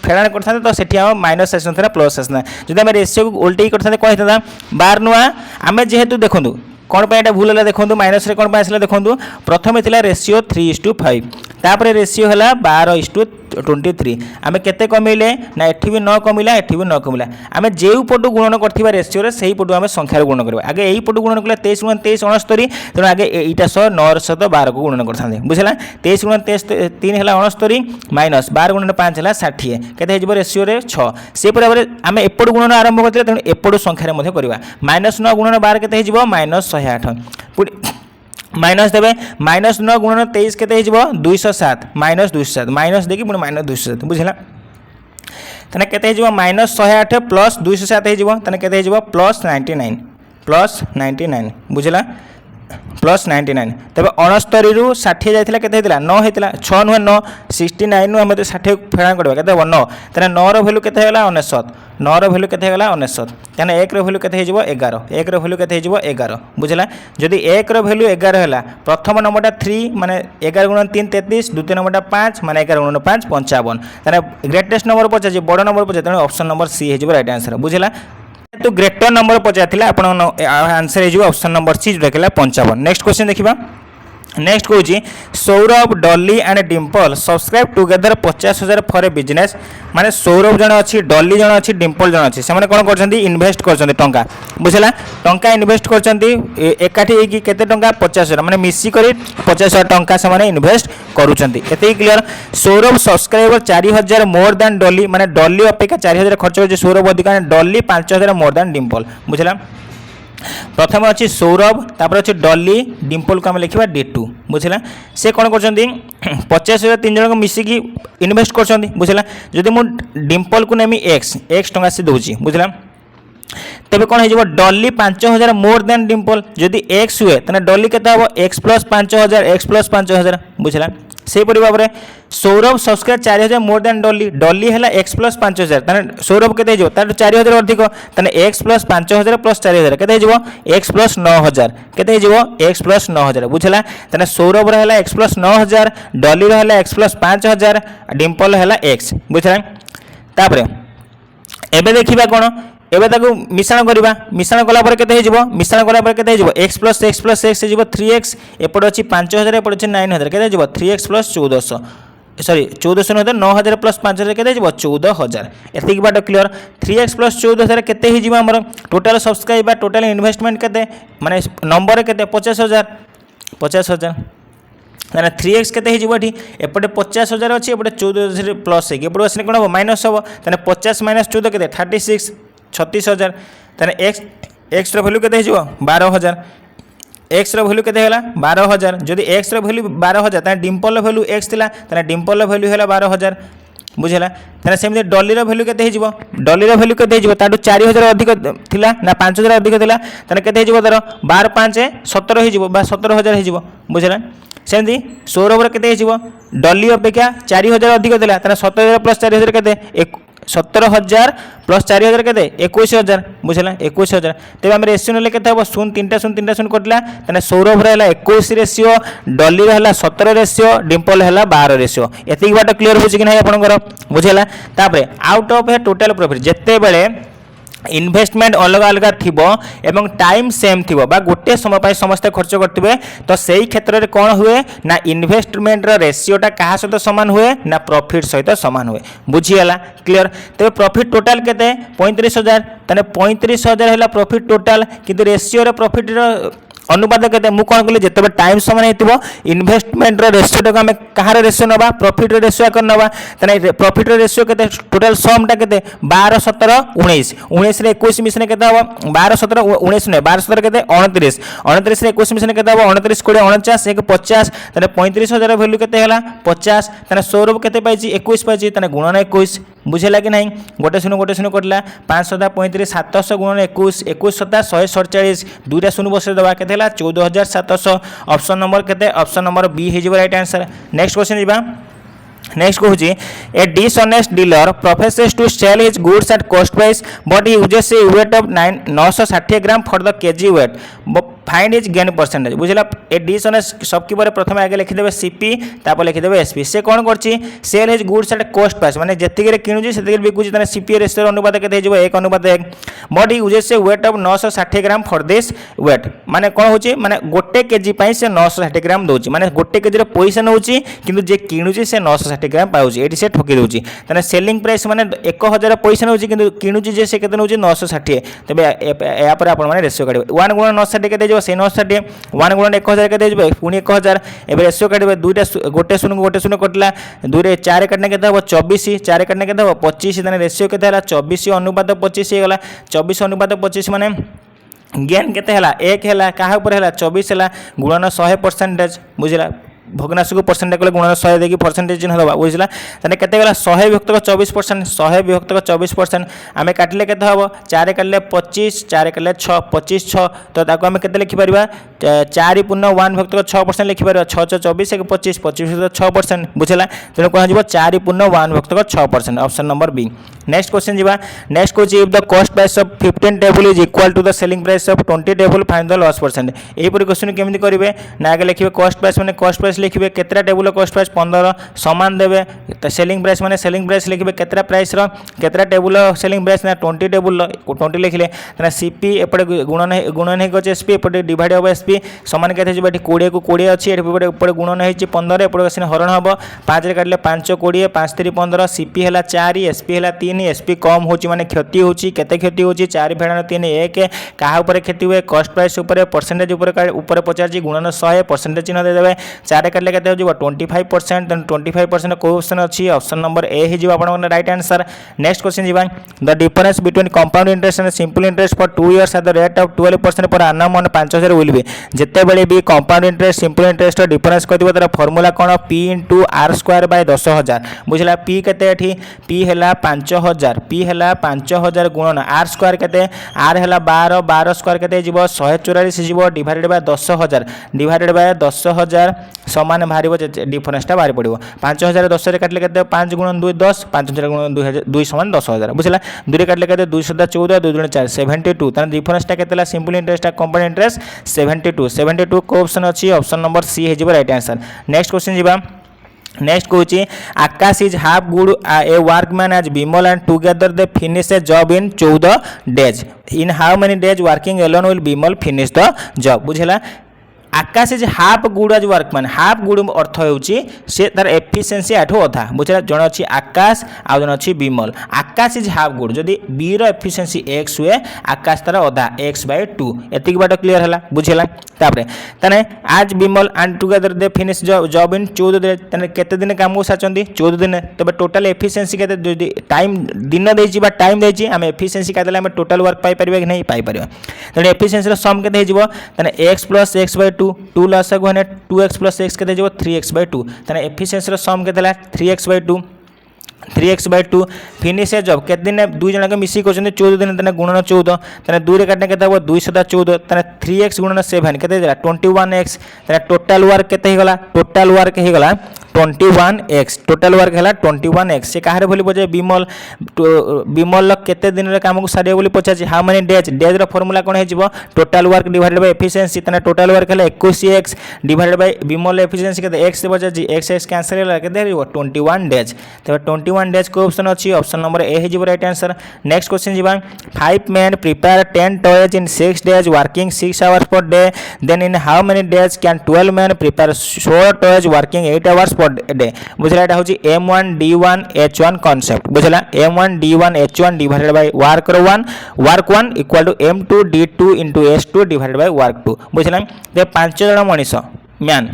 फेडाण करथाते तो सेठी हम माइनस आसनथरा प्लस आसना जदि हम रेशियो को उल्टे की करथाते कहता 12 नुआ आमे जेहेतु देखंतु कौन पे एटा भूल है देखो माइनस रे कौन पे आसला देखो प्रथम थिला रेशियो 3:5 तापर रेशियो हला 12:23 आमे केते कमिले ना एठी भी न कमिला एठी भी न कमिला आमे जेउ पटु गुणन करथिबा रेशियो रे सेही पटु आमे संख्या रे गुणन करबा आगे एही पटु गुणन कले 23 × 23 69 तेणु आगे एटा 9 / 12 को गुणन करथांदे बुझला 23 × 23 3 हला 69 माइनस 12 × 5 हला 60 केते हेजिबो रेशियो रे 6 से पर आमे एपटु गुणन आरंभ करथिले तेणु एपटु संख्या रे मध्ये करबा -9 × 12 केते हेजिबो -108 पुनी माइनस देबे -9 × 23 केते हेजिबो 207 -207 माइनस देकी पुनी -207 बुझला तने केते हेजिबो -108 प्लस 207 हेजिबो तने केते हेजिबो +99 बुझला +99 तबे 69 रु 60 जायतिला केते हेतिला 9 हेतिला 6 नुह 9 69 नु हम 60 फेडा करबा केते 9 तने 9 रो वैल्यू केते हेला 69 9 रो वैल्यू केते हेला 69 तने 1 रो वैल्यू केते हेजिबो 11 1 रो वैल्यू केते हेजिबो 11 बुझला जदी 1 रो वैल्यू 11 हेला प्रथम नंबरटा 3 माने 11 × 3 33 द्वितीय नंबरटा 5 माने 11 × 5 55 तने ग्रेटेस्ट नंबर पचा जे बड़ नंबर पचा तने ऑप्शन नंबर सी हेजिबो राइट आंसर बुझला तो ग्रेटर नंबर पचार आपण आंसर हो ऑप्शन नंबर सी जो देखला 55। नेक्स्ट क्वेश्चन देखिबा नेक्स्ट कहूँ Saurabh Dolly and Dimple subscribe together 50,000 for a business माने सौरभ जन अच्छी डॉली जन अच्छी डिम्पल जन अच्छी से कौन कर इन्वेस्ट कर टंका बुझला टंका इन्वेस्ट करकाठी केते टंका 50,000 माने मिसिक 50,000 टंका से इन्वेस्ट करूछंती एते clear Saurabh subscriber 4,000 more than Dolly माने डॉली अपेक्षा 4,000 खर्च कर सौरभ अधिक डॉली 5,000 मोर दैन डिम्पल बुझला प्रथम अच्छी सौरभ तापर अच्छी डॉली डिम्पल को आम लिखा D2 बुझला से कौन कर 50,000 तीन जन को मिसिकी इन्वेस्ट कर बुझला जदि मु डिम्पल को नेमी x टंका से दूची बुझला तेबे कौन हो डॉली 5000 मोर देन डिम्पल जदि एक्स हुए तेना डॉली केते हबो एक्स प्लस 5000 एक्स प्लस 5000 बुझला से परि भाबरे सौरभ सब्सक्राइब 4000 मोर देन डॉली डॉली है एक्स प्लस 5000 तने सौरभ केते हो तार 4000 अधिक तने एक्स प्लस 5000 प्लस 4000 केते हो एक्स प्लस 9000 केते हो एक्स प्लस 9000 बुझला तने सौरभ रहला एक्स प्लस 9000 डॉली रहला एक्स प्लस 5000 डिम्पल रहला एक्स बुझला तापरे एबे देखिबा कोन एबे ताकू मिश्रण करबा मिश्रण कला पर केते हो मिश्रण कला पर केते हो x प्लस x हो 3x एपड अछि 5000 एपड अछि 9000 केते हो 3x प्लस 1400 सॉरी 1400 नहीं 9000 प्लस 5000 केते हो 14000 एतिक बाट क्लियर 3x प्लस 14000 केते ही जिबा हमर टोटल सब्सक्राइब बा टोटल इन्वेस्टमेंट केते माने नंबर केते 50000 ना 3x केते हिजिबो एठी एपटे 50000 अछि एपटे 14000 प्लस है एपटे असने कोन हो माइनस हो तने 50 माइनस 14 केते 36000 तने x रो वैल्यू केते हिजिबो 12000 x रो वैल्यू केते होला 12000 जदि x रो वैल्यू 12000 तने डिम्पल रो वैल्यू x थिला तने डिम्पल रो वैल्यू होला 12000 बुझला तने सेमते डॉली रो वैल्यू केते हिजिबो डॉली रो वैल्यू केते हिजिबो ताडू 4000 अधिक थिला ना 5000 अधिक थिला तने केते हिजिबो तारो 12 5 17 हिजिबो बा 17000 हिजिबो बुझला सेमती सौरभ केते हिजिबो डॉली अपेक्षा 4000 अधिक थिला तने 17000 प्लस 4000 केते 17000 प्लस 4000 केते 21000 बुझला 21000 तेबे हम रेशियो नेले केते हबो 0 3टा 0 कटला तने सौरभ रहला 21 रेशियो डॉली रहला 17 रेशियो डिम्पल रहला 12 रेशियो एतिक बाट क्लियर होछि कि नै आपनकर बुझला तापरे out of A total profit जत्ते बेले इन्वेस्टमेंट अलग अलग थिबो एवं टाइम सेम थिबो बा गोटे समय पाई समस्त खर्च करथिबे तो सेही क्षेत्र रे कोन हुए ना इन्वेस्टमेंट रो रेशियोटा कहा सहित समान हुए ना प्रॉफिट सहित समान हुए बुझियला क्लियर तबे प्रॉफिट टोटल केते 35000 तने 35000 हैला प्रॉफिट टोटल किंतु रेशियो रे प्रॉफिट रो अनुपात केते मु कोन कहले जतबे टाइम समान हेतिबो इन्वेस्टमेंट रो रेशियो टा हमें कहार रेशियो नबा प्रॉफिट रो रेशियो कर नबा तने प्रॉफिट रो रेशियो केते टोटल सम टा केते 12 17 19 19 रे 21 मिसने केते हबो 12 17 19 ने 12 17 केते 29 29 रे 21 मिसने केते हबो 29 कोड़े 49 1 50 तने 35000 वैल्यू केते हला 50 तने सौरभ केते पाइछि 21 पाइछि तने गुणन 21 बुझेला कि नहीं गोटे शून्य कटला 5 7 35 700 गुणन 21 21 7 147 दुईटा शून्य बसे दबा केते 14700 ऑप्शन नंबर केते ऑप्शन नंबर बी हे जिवो राइट आंसर नेक्स्ट क्वेश्चन जिबा नेक्स्ट कहूँ a dishonest dealer professes to sell his goods at cost price but he uses a weight of 960 gram for the KG weight find is gain percentage बुझला a dishonest सबकी बारे प्रथम आगे लिखिदेबे CP तापर लिखिदेबे SP से कोन करछि cell his goods at cost price माने जतिके किनुछि सेतिके बिकुछि तने सीपी रेशियो अनुपात केते हेजिबो 1:1 but he uses a weight of 960 gram for this weight माने कोन होछि माने गोटे केजी पई से 960 ग्राम दोछि माने गोटे केजी रे पैसा नउछि किंतु जे किनुछि से 960 ग्राम पाउछि एठी से ठकी दोछि तने सेलिंग प्राइस माने 1000 पैसा नउछि किंतु किनुछि जे से केते नउछि 960 तबे या पर आपण माने रेशियो काढिबे 1 * 960 केते जेबो से 960 1 * 1000 केते जेबो पुनी 1000 एबे रेशियो काढिबे दुईटा गोटे शून्य कटला 2 रे 4 काटने केते हबो 24 4 काटने केते हबो 25 तने रेशियो केते हला 24 अनुपात 25 हे गला 24 अनुपात 25 माने गेन केते हला 1 हला काहा ऊपर हला 24 हला गुणन 100% बुझला भग्नांश को परसेंटेज कले गुणन 100 देकी परसेंटेज चिन्ह दबा बुझला तने केते गला 100 विभक्त 24% 100 विभक्त 24% आमे काटले केते हबो 4 काटले 25 4 काटले 6 25 6 तो ताको आमे केते लिखि परिबा 4 पूर्ण 1 विभक्त 6% लिखि परिबा 6 6 24 1 25 25 6% बुझला तेनो कोन जिवो 4 पूर्ण 1 विभक्त 6% option number B next question जिबा नेक्स्ट को if the cost price of 15 table is equal to the selling price of 20 table find the loss percent एही पर क्वेश्चन केमिति करिवे ना आगे लिखिबे कॉस्ट प्राइस माने कॉस्ट प्राइस लिखिबे केतरा टेबल कॉस्ट प्राइस 15 समान देबे त सेलिंग प्राइस माने सेलिंग प्राइस लिखिबे केतरा प्राइस रो केतरा टेबल सेलिंग प्राइस ना 20 टेबल 20 लिखिले तने सीपी एपटे गुणन हे गछ एसपी एपटे डिवाइड ओवर एसपी समान केते जिबे 20 को 20 अछि एपटे ऊपर गुणन हेछि 15 एपटे असने हरण हबो 5 रे काटले 5 20 5 3 15 सीपी हला 4 एसपी हला 3 एसपी कम होची माने क्षति होची केते क्षति होची 4 फेडान 3 1 काहा ऊपर क्षति हुए कॉस्ट प्राइस ऊपर परसेंटेज ऊपर 50 गुणन 100 परसेंटेज चिन्ह दे देबे 4 काटले केते हो 25%। देन 25% को ऑप्शन अछि ऑप्शन नंबर ए हे जिवो आपन राइट आंसर। नेक्स्ट क्वेश्चन जिबा the difference between compound interest and simple interest for 2 years at the rate of 12% पर annum on 5000 विल बी। जेते बेले भी compound interest simple interest difference कदिबो तार फार्मूला कोन p * r² बाय 10000 बुझला। p केते एठी p हैला 5000 p हैला 5000 गुणन r² केते r हैला 12 12 स्क्वायर केते जिवो 144 जिवो डिवाइडेड बाय 10000 डिवाइडेड बाय 10000 समान भारिबो डिफरेंस ता भारी पड़िबो। 5000 10 रे काटले केते 5 गुणन 2 10 5000 गुणन 2 समान 10000 बुझला। 2 रे काटले केते 2 14 2 2 4 72 तार डिफरेंस ता केतेला सिंपल इंटरेस्ट कंपाउंड इंटरेस्ट 72 को ऑप्शन अछि ऑप्शन नंबर सी हे जिवो राइट आंसर। नेक्स्ट क्वेश्चन जिबा नेक्स्ट कहूँ Akash is half good a workman as Vimal and together they finish a job in 14 days in how many days working alone will Vimal finish the job बुझला। Akash is half good as workman half good अर्थ होउची से तार efficiency आठो अधा बुझला। जण अछि आकाश आ जण अछि विमल। आकाश इज हाफ गुड जदी बी रो एफिशिएंसी x हुए आकाश तार अधा x/2 एतिक बात क्लियर हला बुझला। तापरे तने आज Vimal and together they finish job in 14 दिन तने केते दिन काम को साचंदी 14 दिन। तबे टोटल एफिशिएंसी केते जदी टाइम दिन देछि बा टाइम देछि हम एफिशिएंसी कादले हम टोटल वर्क पाई परबे कि नहीं पाई परबे। तने एफिशिएंसी रो सम केते हिजबो तने x + x/2 2 लस गने 2x + x केते जेबो 3x/2 तने एफिशिएंसी रो सम केतेला 3x/2 फिनिश ए जॉब केते दिन दुई जन के मिसी कोचंदी 14 दिन तने गुणन 14 तने 2 रे काटने केते हो 2 * 14 तने 3x गुणन 7 केते देला 21x तने टोटल वर्क केते हे गला टोटल वर्क हे गला 21x टोटल वर्क हैला 21x से काहरे बोली पचे विमल केते दिन रे काम को सारियो बोली पचाची हाउ मेनी डेज डेज रो फार्मूला कोन हे जिवो total work divided by efficiency तने टोटल वर्क हैला 21x divided by Vimal efficiency केते x से पचाची x कैंसिल हैला केते हेबो 21 डेज। तबे 21 डेज को ऑप्शन अछि ऑप्शन नंबर ए हे जिवो राइट आंसर। नेक्स्ट क्वेश्चन जिबा 5 men prepare 10 toys in 6 days working 6 hours per day then in how many days can 12 men prepare 16 toys working 8 hours per day बुझला। एटा होची m1 d1 h1 concept बुझला। m1 d1 h1 divided by work 1 equal to m2 d2 into s2 divided by work 2 बुझला। ते 5 जण Manish man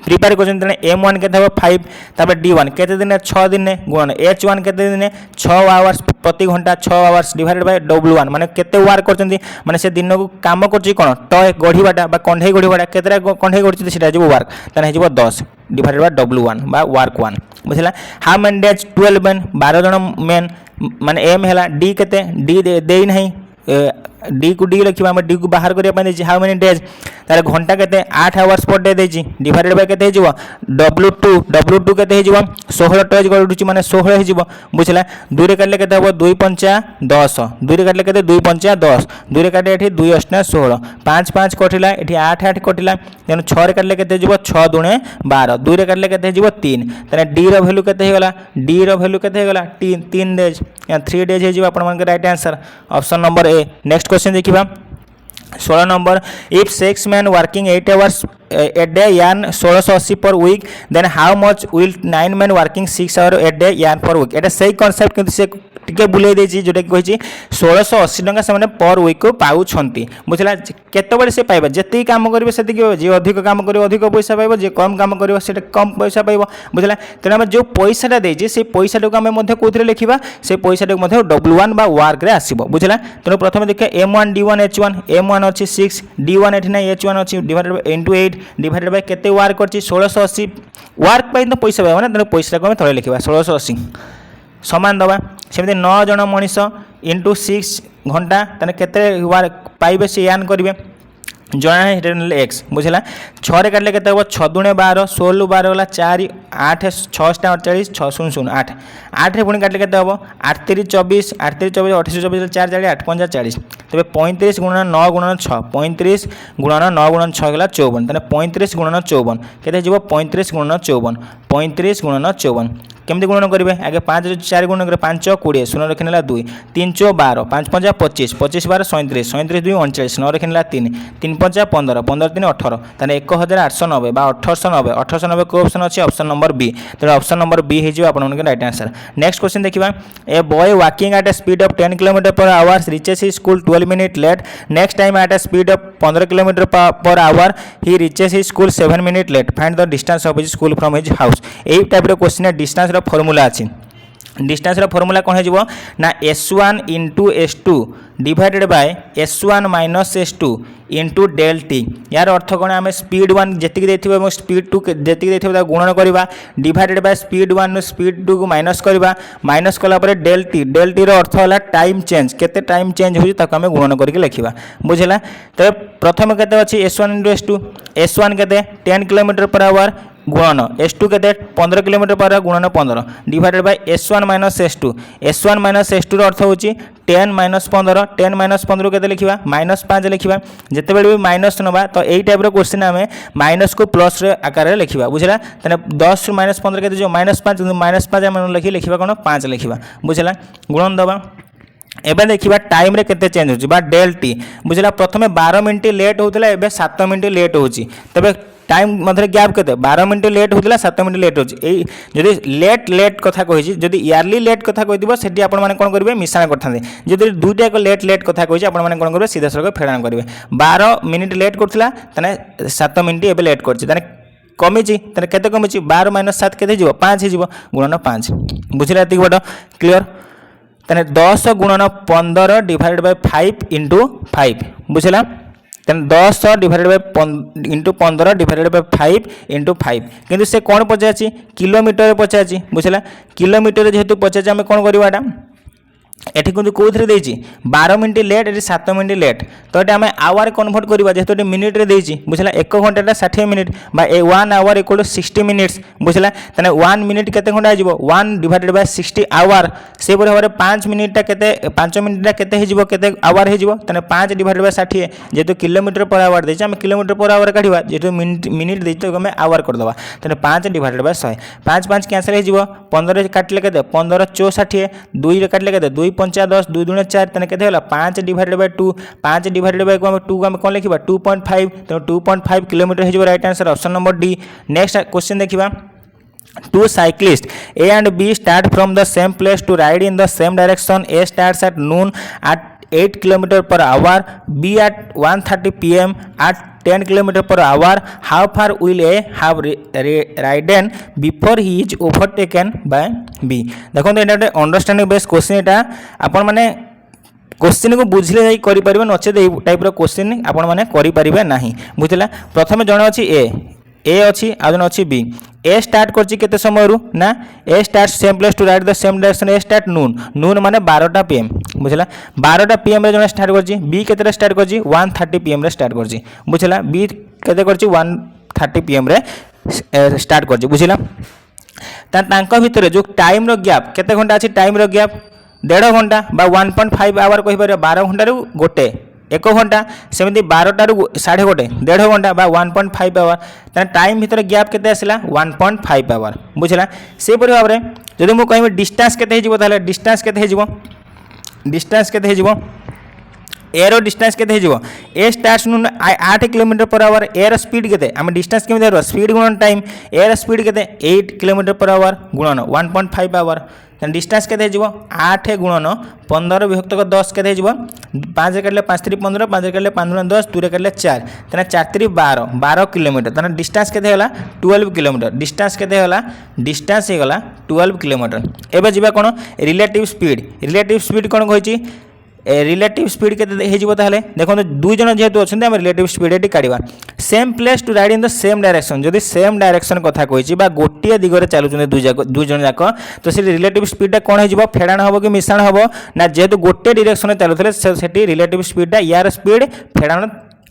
prepare करछन तने m1 केते हो 5 तबे d1 केते दिन 6 दिन गुणन h1 केते दिन 6 आवर्स प्रति घंटा 6 आवर्स डिवाइडेड बाय w1 माने केते वर्क करछन माने से दिन को काम करछि कोन टय गढीबाटा बा कंढे गढीबाटा केतेरा कंढे गढछि सेटा जिवो वर्क तने हिजबो 10 डिवाइडेड बाय w1 बा वर्क 1 बुझला। हाउ मेनी डेज 12 मेन 12 जण मेन माने m हैला d केते d देई नहीं डी को डी लिखिबा हम डी को बाहर करिया पने हाउ मेनी डेज तारे घंटा केते 8 आवर्स पर डे देछि डिवाइडेड बाय केते हिजबो w2 केते हिजबो 16 टज गडुछि माने 16 हिजबो बुझला। 2 रे काटले केते हबो 2 5 10 2 रे काटले केते 2 5 10 2 रे काटे एठी 2 8 16 5 5 कटिला एठी 8 8 कटिला तेन 6 रे काटले केते हिजबो 6 दुणे 12 2 रे काटले केते हिजबो 3 तने डी रो वैल्यू केते हेगला डी रो वैल्यू केते हेगला 3 डेज या 3 डेज हिजबो अपन मन के राइट आंसर ऑप्शन नंबर ए। नेक्स्ट क्वेश्चन देखिबा 16 number if 6 men working 8 hours a day earn 1680 per week then how much will 9 men working 6 hours a day earn per week। एटा सही concept किंतु से टिके बुले देछि जोटा कि कहिछि 1680 टका से माने पर वीक को पाउ छंती बुझला। केते बळे से पाइबा जति काम करबे सेति कि जे अधिक काम करबे अधिक पैसा पाइबो जे कम काम करबो सेटा कम पैसा पाइबो बुझला। तेना हम जो पैसाटा देछि से पैसाटा को हम मध्ये कोथरे लिखिबा से पैसाटा को मध्ये w1 बा वर्क रे आसीबो बुझला। तेनो प्रथमे देखिया m1 d1 h1 m1 अछि 6 d1 एठी नै h1 अछि divided by into 8 divided by केते वर्क करछि 1680 वर्क पाइ त पैसा पाइबो ना तेनो पैसा को हम थळे लिखिबा 1680 समान दबा सेमते 9 जण मनीष इंटू 6 घंटा तने केते पाइबे से यान करिवे जना है एक्स बुझला। 6 रे काटले केते हो 6 दुणे 12 16 12 वाला 4 8 6 48 6 0 0 8 8 रे पुणी काटले केते हो 8 3 24 8 3 24 28 24 4 4 8 5 40 तबे 35 गुणन 9 गुणन 6 35 गुणन 9 गुणन 6 गला 54 तने 35 गुणन 54 केते जिवो 35 गुणन 54 35 गुणन 54 केमती गुणन करेंगे आगे 5 4 गुणन करेंगे 5 20 शून्य रखी ना 2 3 4 12 5 5 25 25 12 37 37 2 39 9 रखी ना 3 3 5 15 15 3 18 ताने 1890 बा 1890 1890 को ऑप्शन अच्छे ऑप्शन नंबर बी तो ऑप्शन नंबर बी हो आपन राइट आंसर। नेक्स्ट क्वेश्चन देखिबा a boy walking at a speed of 10 kilometre per hour reaches his school 12 minute late next time at a speed of 15 kilometre per hour he reaches his school 7 minute late find the distance of his school from his house. एई type रो question है distance रो formula अछि distance रो formula कोन हेजिवो ना s1 into s2 divided by s1 minus s2 into del t यार अर्थ कौन आम स्पीड 1 जी देखिए स्पीड 2 जी देखिए गुणन करवा डिवाइडेड बाय स्पीड 1 स्पीड 2 को माइनस करवा माइनस कलापर डेल टी अर्थ है टाइम चेंज केते टाइम चेंज होची ताको आम गुणन करके लिखा बुझला। तो प्रथम केते अछि s1 into s2 s1 केते 10 किलोमीटर पर आवर गुणन s2 केते 15 किलोमीटर पर आवर गुणन 15 divided by s1 minus s2 अर्थ होची 10 माइनस 15 10 माइनस 15 केते लिखिबा माइनस 5 लिखिबा जते बेले भी माइनस नबा तो एई टाइप रो क्वेश्चन आमे माइनस को प्लस रे आकार रे लिखिबा बुझला तने 10 माइनस 15 केते जो माइनस 5 आमे लिखिबा कोन 5 लिखिबा बुझला गुणन दबा। एबे देखिबा टाइम रे केते चेंज होची बा डेल टी बुझला प्रथमे 12 मिनिट लेट होतला एबे 7 मिनिट लेट होची तबे टाइम मध्य गैप केते 12 मिनिट लेट होतला 7 मिनिट लेट होची एई जदी लेट कथा कहिछि जदी इयरली लेट कथा कहि दिबो सेठी आपण माने कोन करबे मिश्रण करथांदे जदी दुईटा को लेट कथा कहिछि आपण माने कोन करबे सीधा सड़क फेडान करबे 12 मिनिट लेट करथला तने 7 मिनिट एबे लेट करछि तने कमिछि तने केते कमिछि 12 माइनस 7 केते हिजो 5 हिजो गुणन 5 बुझिला एतिक बड क्लियर तने 10 गुणन 15 डिवाइडेड बाय 5 into 5 बुझिला तेन 10 divided by into 15 divided by 5 into 5 किंतु से कौन पचाची किलोमीटर पचाची बुझला किलोमीटर जेहेतु पचाची आम कौन करवा एठी किंतु कोथरे देछि 12 मिनिट लेट एठी 7 मिनिट लेट तो एटा हमें आवर कन्वर्ट करबा जेहेतु एठी मिनिट रे देछि बुझला 1 घंटा 60 मिनिट बा 1 आवर इक्वल टू 60 मिनिट्स बुझला तने 1 मिनिट केते घंटा आजिवो 1 डिवाइडेड बाय 60 आवर से बरे हरे 5 मिनिट टा केते 5 मिनिट टा केते हेजिवो केते आवर हेजिवो तने 5 डिवाइडेड बाय 60 जेहेतु किलोमीटर पर आवर देछि हम किलोमीटर पर आवर काढिबा जेहेतु मिनिट देछि तो हमें आवर कर दबा तने 5 डिवाइडेड बाय 100 5 5 कैंसिल हेजिवो 15 काटले केते 15 64 2 रे काटले केते 2 5 10 2 2 4 तने केते होला 5 डिवाइडेड बाय 2 5 डिवाइडेड बाय 2 को हम कोन लिखिबा 2.5 तो 2.5 किलोमीटर हेजिबो right answer option number D. Next question देखिबा Two cyclists A and B start from the same place to ride in the same direction. A starts at noon at 8 km per hour, B at 1:30 p.m. at 10 km per hour. How far will A have ridden before he is overtaken by B? देखो तो ये understanding based question एटा आपण माने question को बुझले जाई करि परिबे नचे दे टाइप रो क्वेश्चन आपण माने करि परिबे नाही बुझला। प्रथमे जण अछि ए अछि आ जण अछि बी ए स्टार्ट करछि केते समय रु ना A start same place to ride the same direction A start noon माने 12टा पीएम बुझला 12टा पीएम रे जण स्टार्ट करछि बी केते स्टार्ट करछि 1:30 पीएम रे स्टार्ट करछि बुझला बी केते करछि 1:30 पीएम रे स्टार्ट करछि बुझला। तांका भितरे जो टाइम रो गैप केते घंटा अछि टाइम रो गैप 1.5 घंटा बा 1.5 आवर कहि पारे 12 घंटा रु गोटे 1 घंटा सेमती 12 रु 1.5 1.5 घंटा बा 1.5 आवर ताने टाइम भितर गैप केते आसिला 1.5 आवर बुझला। से परि भाबरे जदि मु कहिबे डिस्टेंस केते हेजिवो ताले डिस्टेंस केते हेजिवो ए रो डिस्टेंस केते हेजिवो ए स्टार्ट्स नु 8 kilometre per our A row speed केते हम डिस्टेंस केमे देरो स्पीड गुणन टाइम ए रो स्पीड केते 8 किलोमीटर पर आवर गुणन 1.5 आवर डिस्टेंस केते हेजिवो 8 गुणन 15 विभक्त 10 केते हेजिवो 5 रे काटले 5 3 15 5 रे काटले 5 गुणन 10 2 रे काटले 4 तने 4 3 12 किलोमीटर तने डिस्टेंस केते होला 12 किलोमीटर डिस्टेंस केते होला डिस्टेंस हे गला 12 किलोमीटर। एबे जिबा कोन रिलेटिव स्पीड कोन कहिची रिलेटिव स्पीड केते हेजिवो ताले देखो दुई जन जेहेतु अछन हम रिलेटिव स्पीड एटी काढिबा same place to ride in the same direction जदि सेम डायरेक्शन कथा कहिची बा गोटिए दिगरे चालुचन दुई जन जाक तो से रिलेटिव स्पीड टा कोन हेजिवो फेडाण हबो कि मिश्रण हबो ना जेहेतु गोटे डायरेक्शन चालुथले सेठी रिलेटिव स्पीड टा यार स्पीड फेडाण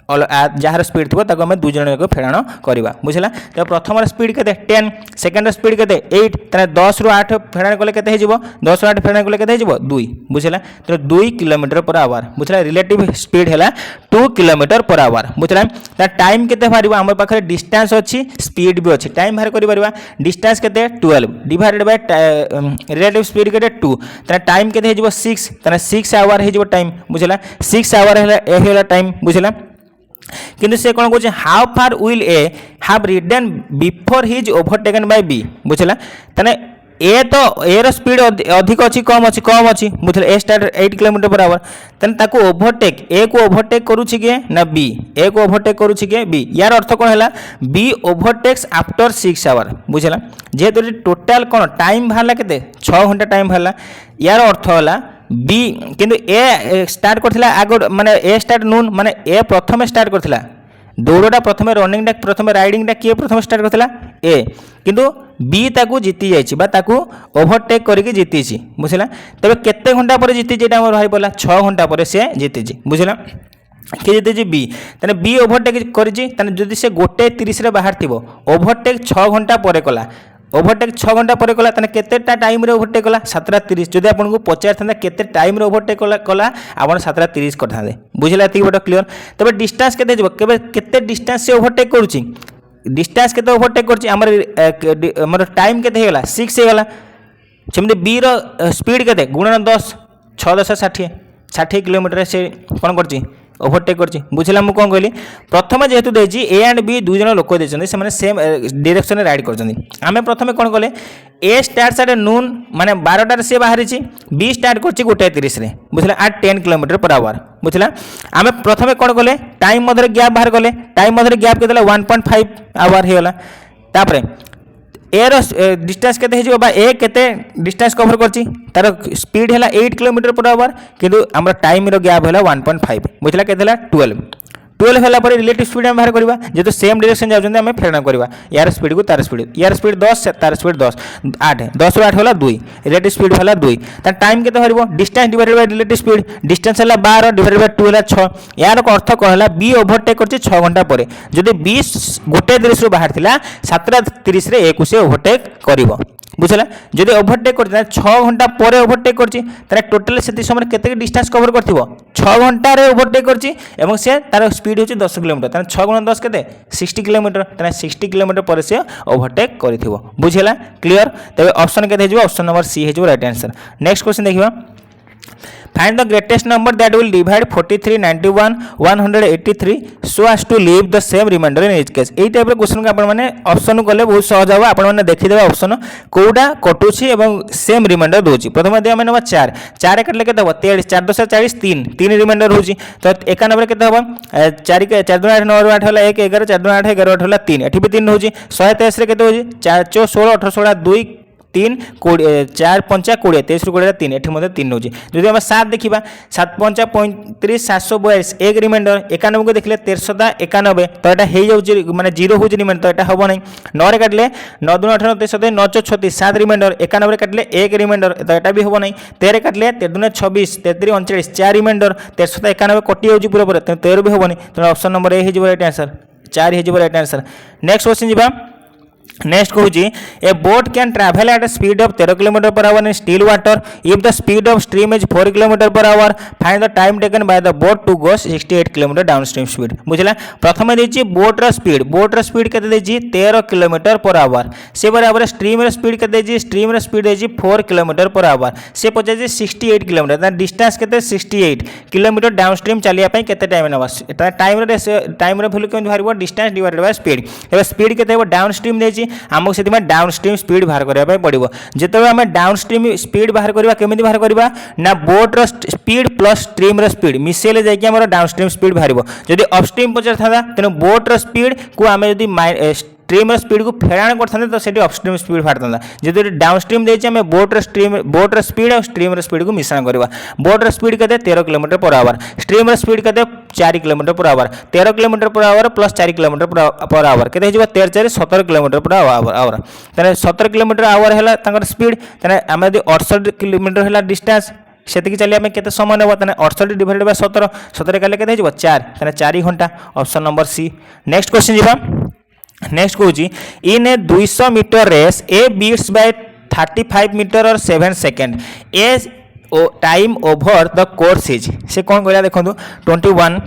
जार स्पीड थी आम दुई जन जाक फेड़ाण करवा बुझला। तो प्रथम स्पीड के 10 सेकेंड स्पीड के 8 तेरे 10 रु 8 फेड़ाण कले के 10 रु 8 फेड़ाण कले के 2 बुझला। तो 2 किलोमीटर पर आवर बुझला। रिलेटिव स्पीड है 2 किलोमीटर पर आवर बुझला। टाइम के बाहर आम पाखे डिस्टेंस अच्छी स्पीड भी अच्छी टाइम बाहर कर डिस्टेंस के 12 डिवाइडेड बाय रिलेटिव स्पीड के 2 तेरे टाइम के 6 तेरे 6 आवर हो टाइम बुझला। 6 आवर है टाइम बुझला। किंतु से कौन कहे how far will A have ridden before his overtaken by B बुझला। तने ए तो ए रो स्पीड अधिक अच्छी कम अच्छी बुझल। ए स्टार्ट 8 किलोमीटर पर आवर तेन ताको ओवरटेक ए को ओवरटेक करूछि के ना बी ए को ओवरटेक करूछि के बी। यार अर्थ कौन है बी ओवरटेक्स आफ्टर 6 आवर बुझला। जेहेतु टोटाल कौन टाइम बाहर के 6 घंटा टाइम बाहर यार अर्थ है बी किंतु ए स्टार्ट करथिला आगो माने ए स्टार्ट नून माने ए प्रथम स्टार्ट करथिला दौड़टा प्रथम रनिंगटा प्रथम राइडिंगटा किए प्रथम स्टार्ट करथिला ए किंतु बी ताकू जीति जाइछि बा ताकू ओवरटेक करके जीतिछि बुझला। तबे केते घंटा पर जीति जेटा हमर भाई बोला 6 घंटा पर से जीतिछि बुझला। कि जीतिछि बी तने बी ओवरटेक करिछि तने जदि से 1:30 रे बाहर थिबो ओवरटेक 6 घंटा पर कला ओवरटेक 6 घंटा पर कला तने केतेटा टाइम रे ओवरटेक कला 7:30 जदि आपन को पचार था केते टाइम रे ओवरटेक कला आपन 7:30 करथादे बुझला। एति बड क्लियर। तबे डिस्टेंस केते जब केबे केते डिस्टेंस से ओवरटेक करूची डिस्टेंस केते ओवरटेक करची हमर टाइम केते हेगला 6 हेगला। सेमते बी रो स्पीड केते गुणन 10 6 10 60 किलोमीटर से कोन करची ओवरटेक करची बुझला। मु कोन कहली प्रथम जेहेतु देछि ए एंड बी दुई जन लोक देछन से माने सेम डायरेक्शन राइड करछन। आमे प्रथम कोन कहले ए स्टार्ट एट नून माने 12 से बाहरी छी बी स्टार्ट करची 1:30 रे बुझला एट 10 किलोमीटर पर आवर बुझला। आमे प्रथम कोन कहले टाइम मधरे गैप बाहर करले टाइम मधरे गैप केतला 1.5 आवर हेला। तापरे ए रो डिस्टेंस केते हेजिबो बा ए केते डिस्टेंस कवर करची तार स्पीड हैला 8 किलोमीटर पर आवर किंतु हमर टाइम रो गैप हैला 1.5 बुझला केतेला 12 होला पर रिलेटिव स्पीड हम बाहर करबा जेतो सेम डायरेक्शन जाउछन हम फेरना करबा यार स्पीड को तार स्पीड यार स्पीड 10 तार स्पीड 10 8 10 रो 8 होला 2 रिलेटिव स्पीड होला 2 त टाइम केते हरिबो distance divided by relative speed distance होला 12 डिवाइडेड बाय 2 होला 6 यार को अर्थ कहला बी ओवरटेक करछि 6 घंटा परे जदि 20 1:30 रो बाहर थिला 7:30 रे ए को से ओवरटेक करिवो बुझला। जदि ओवरटेक करछि 6 घंटा परे ओवरटेक करछि तारे टोटल सेति समय केते डिस्टेंस कवर करथिबो 6 घंटा रे ओवरटेक करछि एवं से तार स्पीड होछि 10 किलोमीटर तारे 6 गुणन 10 केते 60 किलोमीटर तारे 60 किलोमीटर पर से ओवरटेक करथिबो बुझला। क्लियर। तबे ऑप्शन केते हेजिबो ऑप्शन नंबर सी हेजिबो राइट आंसर। नेक्स्ट क्वेश्चन देखिबा find the greatest number that will divide 43 91 183 so as to leave the same remainder in each case। AE type रे क्वेश्चन को आपण माने ऑप्शन गले बहुत सहज होबा आपण माने देखि देबा ऑप्शन कोडा कटुछि एवं सेम रिमाइंडर दोछि। प्रथम दे हम नबा 4 4 कटले केते हो 23 4 10 40 3 3 रिमाइंडर होछि तो 91 केते होबा 4 के 4 8 9 8 होला 1 11 4 8 11 8 होला 3 एठी भी 3 होछि 123 रे केते होछि 4 4 16 18 16 2 3 4 5 20 23 ରୁ 20 3 एठी मध्ये 3 होछि। जदि हम 7 देखिबा 7 5 35 742 एक रिमाइंडर 91 को देखले 1391 तो एटा हे जाउछि माने 0 होछि रिमाइंडर तो एटा हबो नै 9 रे काटले 9 2 18 23 9 36 7 रिमाइंडर 91 रे काटले 1 रिमाइंडर तो एटा भी हबो नै 13 काटले 13 26 33 39 4 रिमाइंडर 1391 कटि जाउछि पूरा पूरा 13 भी हबो नै तो ऑप्शन नंबर ए हे जिवो राइट आंसर 4 हे जिवो राइट आंसर। नेक्स्ट क्वेश्चन जिबा नेक्स्ट कहूँ a boat can travel at speed of 13 kilometre per hour in still water if the speed of stream is 4 kilometre per hour find the time taken by the boat to go 68 kilometre down stream speed बुझला। प्रथम देछि boat र speed केते देछि 13 kilometre per our से बराबर stream र speed केते देछि stream र speed देछि 4 किलोमीटर पर आवर से पचाछि 68 किलोमीटर ता डिस्टेंस केते 68 किलोमीटर डाउन स्ट्रीम चलिया पई केते टाइम नबा ता टाइम रे वैल्यू केमि भारिबो डिस्टेंस डिवाइडेड बाय स्पीड एबे स्पीड केते डाउन स्ट्रीम देछि आमको से डाउन स्ट्रीम स्पीड बाहर करने पड़ो जिते आम डाउन स्ट्रीम स्पीड बाहर करवा केमी बाहर करवा ना boat speed plus stream speed मिसेले जाइए डाउन स्ट्रीम स्पीड बाहर जदि अपस्ट्रीम पचार था तेणु बोट स्पीड को आम जब स्ट्रीम स्पीड को फेराण करते तो सेठी अपस्ट्रीम स्पीड बाहर था जो डाउन स्ट्रीम देती आम बोट स्पीड और स्ट्रीम स्पीड को मिश्रण करवा बोट स्पीड के 13 kilometre per our stream speed के 4 kilometre per our 13 kilometre per our plus 4 kilometre per our के 13 4 17 किलोमीटर पर आवर तेरे 17 किलोमीटर आवर है स्पीड तेरे आम 68 किलोमीटर है डिस्टेंस सेतिकी चलिया में केते समय नेबो तने 68 डिवाइडेड बाय 17 17 कले केते हिजबो 4 तने 4 घंटा option number C. Next question जिबा नेक्स्ट कहूची in a 200 metre race A beats by 35 metre और 7 second A time over the course is से कौन कहला देखंतु 21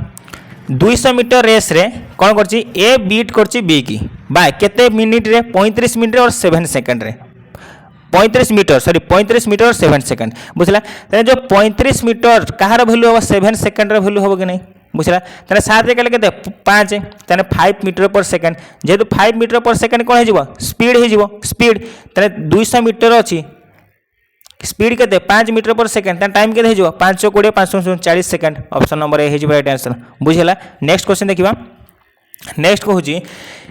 200 मीटर रेस रे कौन करची ए बीट करची बी की बाय केते मिनिट रे 35 मिनट और 7 सेकंड रे 35 मीटर और 7 सेकंड बुझला तने जो 35 मीटर कहार वैल्यू हो 7 सेकंड रे वैल्यू हो कि नहीं बुझला तने 7 रे केले केते 5 तने 5 मीटर पर सेकंड जेतु 5 मीटर पर सेकंड कोन हेजिवो स्पीड हेजिवो स्पीड तने 200 मीटर अछि स्पीड केते 5 मीटर पर सेकंड तने टाइम केते हेजिवो 5 20 540 सेकंड ऑप्शन नंबर ए हेजिवो राइट आंसर बुझला। नेक्स्ट क्वेश्चन देखिबा नेक्स्ट कहूची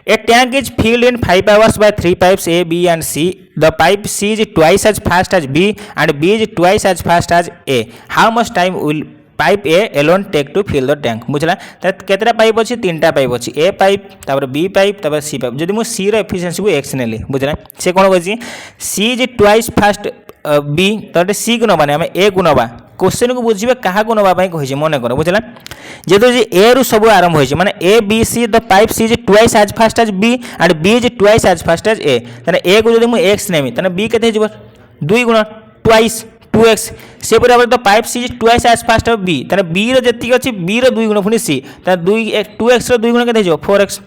a tank is filled in 5 hours by 3 pipes A, B and C. The pipe C is twice as fast as B and B is twice as fast as A. How much time will pipe A alone take to fill the tank? बुझला केतरा pipe अछि तीनटा pipe अछि A pipe तापर B pipe तापर C pipe जदि मु C रो efficiency को x नेली बुझला से कोन कहछि C is twice fast B तटे C को नबा नै हम A को नबा क्वेश्चन को बुझिबे कहा को नबा पई कहिजे मने कर बुझला जेतो जे A रु सब आरंभ होइছে माने A B C the pipe C is twice as fast as B and B is twice as fast as A तने A को जदि मु x नेमी तने B केते हिजबो 2 गुणा ट्वाइस 2x से बराबर the pipe C is twice as fast as B तने B रो जति अछि B रो 2 गुणा फुनी C तने 2x रो 2 गुणा केते हिजबो 4x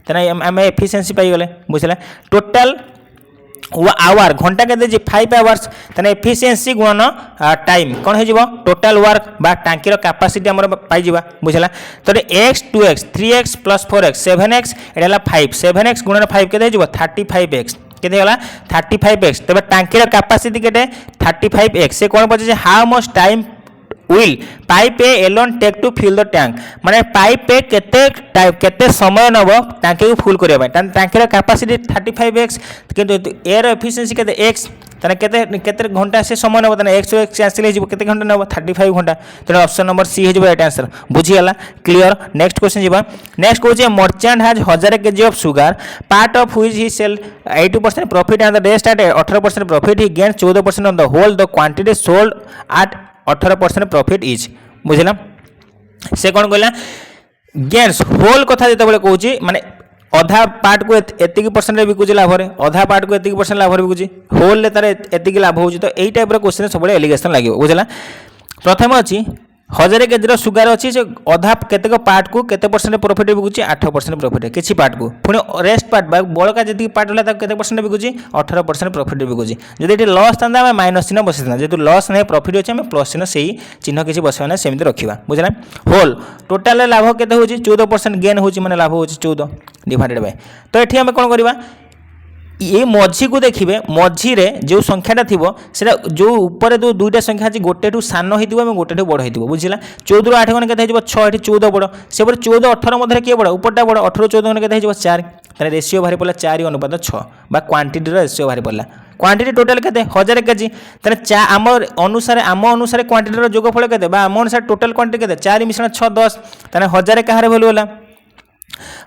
तने हम एफिशिएंसी पाई गेले बुझला टोटल आवर घंटा के 5 आवर्स तने एफिशिएंसी गुणन टाइम कौन हो टोटल वर्क बा टांकी कैपेसिटी हमर पाई जिबा बुझला तो x 2x 3x plus 4x 7x एला 5 7x गुणन 5 के 35x केते होला 35x तबे टांकी कैपेसिटी केते 35x से कोन पचे how much time will pipe A alone take to fill the tank माने पाइप ए केते समय नबो टांकी को फुल करबा टांकी रो कैपेसिटी 35x किंतु ए रो एफिशिएंसी केते x तने केते घंटा से समय नबो तने x कैंसिल हे जिवो केते घंटा नबो 35 घंटा तने ऑप्शन नंबर सी हे जिवो राइट आंसर बुझी हला क्लियर। नेक्स्ट क्वेश्चन जिबा नेक्स्ट कोचे merchant has 1000 kg of sugar part of which he sell 80% profit and the rest at 18% profit he gain 14% on the whole the quantity sold at 18% profit is बुझला से कौन कहला gains whole कथा जेते बेले कहूची माने अधा पार्ट को एतिकी परसेंट रे बिकुची लाभ रे अधा पार्ट को एतिकी परसेंट लाभ रे बिकुची होल ले तारे एतिकी लाभ होउची तो एई टाइप रो क्वेश्चन सब बेले एलिगेशन लागियो बुझला। प्रथम अछि 1000 kg सुगर अच्छी से अधा केते पार्ट को केते परसेंट प्रॉफिट बिकुची 8% प्रॉफिट किछि पार्ट को पुणी रेस्ट पार्ट बड़का जी पार्ट होला केते परसेंट बिकुची 18% प्रॉफिट बिकुची जदि एटी लॉस था आम माइनस चिन्ह बसैना जेतु लॉस नहीं प्रॉफिट अच्छे आम प्लस चिन्ह से चिन्ह किसी बसैना सेमती रखा बुझला। होल टोटाल लाभ केते होची 14% गेन होची माने लाभ होची 14 डिवाइडेड बाय तो एठी हम कोन करबा ये मझी को देखिए मझी रे जो संख्याटा थी से जो ऊपर जो दुईटा संख्या अच्छी गोटे ठू सान हो गोटे ठू बड़ हो बुझला 14 रू 8 गण के 6 ये 14 बड़ से 14 18 मध्य किए बड़ उपरटा बड़ 18 14 गण के 4 तेरे रेसीओ बाहरी पड़ा 4 अनुपात 6 बा क्वांटिटी रेसीओ बाहरी पड़ा क्वांटिटी टोटल केते 1000 केजी तेरे आम अनुसार क्वांटिटी जोगफल केते आम अनुसार टोटल क्वांटिटी केते 4 मिश्रण 6 10 तेरे 1000 कहार वैल्यू होला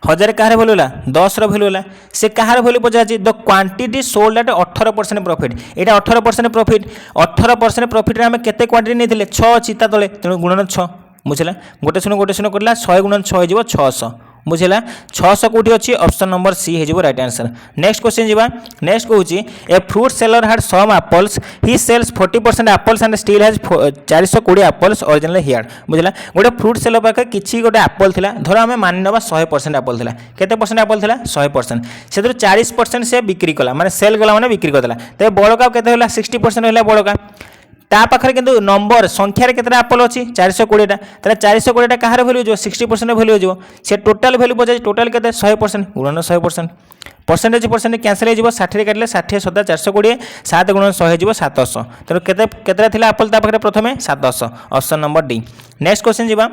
1000 कहार वैल्यू होला 10 रो वैल्यू होला से कहार वैल्यू पचाची the quantity sold at 18% profit एटा 18% प्रॉफिट 18% प्रॉफिट रे हम केते क्वांटिटी नेथिले 6 चिता तले तेणु गुणन 6 बुझला गोटे शून्य करला 100 गुणन 6 हो 600 बुझला 600 कोठी अछि ऑप्शन नंबर सी हे जिवो राइट आंसर। नेक्स्ट क्वेश्चन जिबा नेक्स्ट कहूची a fruit seller had some apples he sells 40% apples and still has 420 apples original here बुझला गोटे फ्रूट सेलर पाखे किछि गोटे एप्पल थिला धर हमें मानि नबा 100% एप्पल थिला केते परसेंट एप्पल थिला 100% सेदर 40% से बिक्री कला माने सेल गला माने बिक्री करदला ते बड़का केते होला 60% होला बड़का ता पाखरे किंतु नंबर संख्या रे केतरा एप्पल अछि 420 टा तले 420 टा कहार वैल्यू जो 60% वैल्यू जो से टोटल वैल्यू पजे टोटल केते 100% गुणन 100% परसेंटेज कैंसिल हो 60 रे काटले 60 7 420 7 गुणन 100 हो 700 तो केते केतरा थिला एप्पल ता पाखरे प्रथमे 700 option number D. Next question जिबा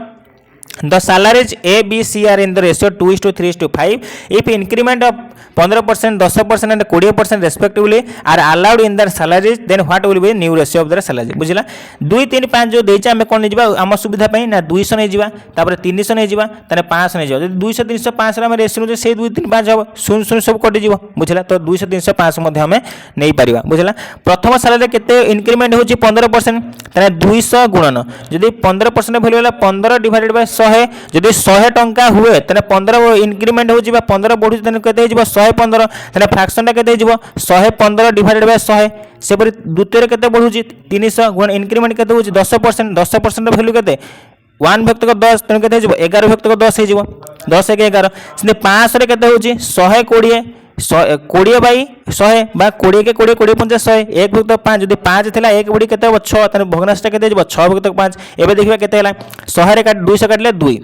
the salaries A, B, C are in the ratio 2:3:5 if increment of 15%, 10% and 20% respectively are allowed in their salaries, then what will be new ratio of their salary? बुझला 2 3 5 जो देइछा हमें कोन नै जिबा हम सुविधा पई ना 200 नै जिबा तापर 300 नै जिबा ताने 500 नै जिबा 200 300 500 हम रेशियो जे से 2 3 5 हो सुन सुन सब कटि जिवो बुझला तो 200 300 500 मध्ये हमें नै परिबा बुझला प्रथम साल रे केते इंक्रीमेंट होची 15% ताने 200 गुणन जदी 15% वैल्यू होला 15 डिवाइडेड बाय 100 जदी 100 टंका हुए ताने 15 इंक्रीमेंट होची बा 15 बढ़ु ताने केते जिवो 115 ताने फ्रैक्शन टा केते जिवो 115 डिवाइडेड बाय 100 सेपरि द्वितीय केते बढ़ुची 300 गुण इंक्रीमेंट केते होची 10% 10% वैल्यू केते 1 भक्त को 10 तेणु केते हो 11 भक्त को 10 हो 10 1 11 से 500 केते होची 120 20 बाई 100 बा 20 के 20 20 50 100 1 भक्त 5 जदी 5 थिला 1 बडी केते हो 6 तने भग्नांशटा केते हो 6 भक्त 5 एबे देखिबा केते हला 100 रे काट 200 काटले 2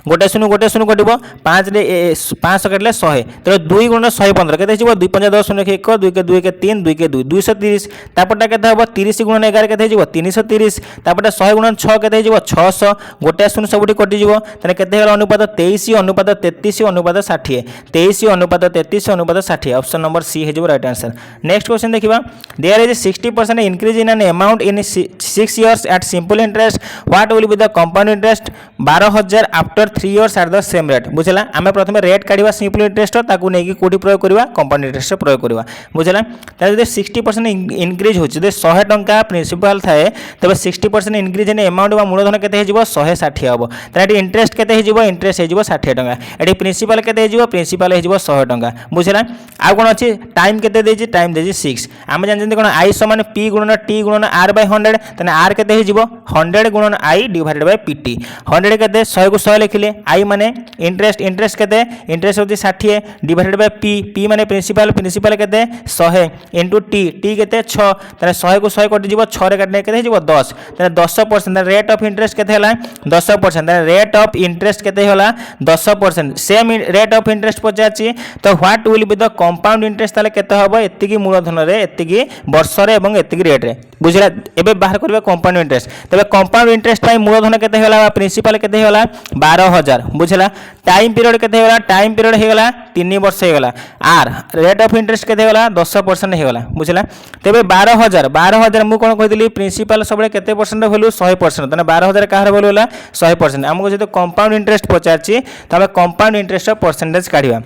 गोटे शून्य कटो 5 रे 500 काटले 100 तो 2 गुण 115 केते हो 2 5 10 शून्य 1 2 के 2 के 3 2 के 2 230 तापटा केते हो 30 गुण 11 केते हो 330 तापटा 100 गुण 6 केते हो 600 गोटे शून्य सबुठी कटि जिवो तने केते होला अनुपात 23 अनुपात 33 अनुपात 60 23 अनुपात 33 अनुपात 60 ऑप्शन नंबर सी हे जिवो राइट आंसर। नेक्स्ट क्वेश्चन देखिबा there is 60% increase in an amount in 6 years at simple interest what will be the compound interest 12000 after 3 years at the same rate बुझला आमे प्रथम रेट काढिबा सिंपल इंटरेस्ट ताकू नेकी कोठी प्रयोग करबा कंपाउंड इंटरेस्ट प्रयोग करबा बुझला त जदि 60% इंक्रीज होछि जदि 100 टंका प्रिंसिपल थाए तबे 60% इंक्रीज इन अमाउंट बा मूलधन केते हे जिवो 160 हबो त एटी इंटरेस्ट केते हे जिवो इंटरेस्ट हे जिवो 60 टंका एटी प्रिंसिपल केते हे जिवो प्रिंसिपल हे जिवो 100 टंका बुझला आ कोन अछि टाइम केते देछि टाइम देछि 6 आमे जान जंती कोन i समान p गुणन t गुणन r बाय 100 तने r केते हे जिवो 100 गुणन i डिवाइडेड बाय pt 100 केते 100 को 100 लिखिले i माने इंटरेस्ट इंटरेस्ट केते इंटरेस्ट होती 60 डिवाइडेड बाय p माने प्रिंसिपल प्रिंसिपल केते 100 इनटू t केते 6 तने 100 को 100 कटि जिवो 6 रे काटने केते जिवो 10 तने 10% रेट ऑफ इंटरेस्ट केते हला 10% तने रेट ऑफ इंटरेस्ट केते हला 10% सेम रेट ऑफ इंटरेस्ट पचाची तो what will be the compound interest ताले केते हबो एतिकी मूलधन रे एतिकी वर्ष रे एवं एतिकी रेट रे बुझला एबे बाहर करबा कंपाउंड इंटरेस्ट तबे कंपाउंड इंटरेस्ट पई मूलधन केते हला प्रिंसिपल केते हला 12000 बुझला टाइम पीरियड केते होला टाइम पीरियड हे गला 3 वर्ष हे गला आर रेट ऑफ इंटरेस्ट केते होला 10% हे गला बुझला तबे 12000 मु कोन कहितली प्रिंसिपल सबले केते परसेंट वैल्यू 100% तने 12000 काहर वैल्यू होला 100% हमको जे कंपाउंड इंटरेस्ट पचारची तबे कंपाउंड इंटरेस्ट परसेंटेज काढिबा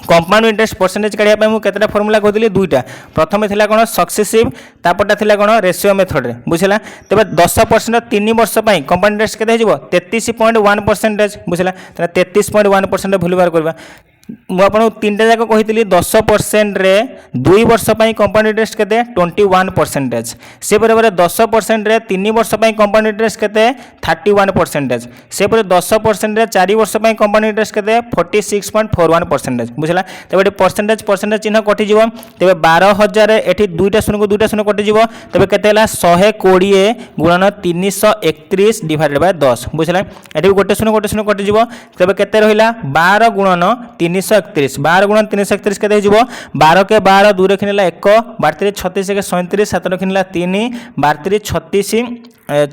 कंपाउंड इंटरेस्ट परसेंटेज काढिया पे मु केतेटा फार्मूला कहदिली दुईटा प्रथमे थिला कोन सक्सेसिव तापटा थिला कोन रेशियो मेथड रे बुझला तबे 10% 3 वर्ष पई कंपाउंड इंटरेस्ट केते हिजबो 33.1% बुझला तने 33.1% वैल्यू बार करबा मु आपन तीनटा जाक कहितली 10% रे 2 वर्ष पई कंपाउंड इंटरेस्ट केते 21% से बराबर 10% रे 3 वर्ष पई कंपाउंड इंटरेस्ट केते 31% से पर 10% रे 4 वर्ष पई कंपाउंड इंटरेस्ट केते 46.41% बुझला तबे परसेंटेज चिन्ह कटि जिवो तबे 12000 एठी दुईटा शून्य कटि जिवो तबे केते हला 120 गुणन 331 डिवाइडेड बाय 10 बुझला एठी गोटे शून्य कटि जिवो तबे केते रहिला 12 गुणन 331 12 गुणन 331 केते जिवो 12 के 12 2 रखिनेला 1 32 36 के 37 7 रखिनेला 3 32 36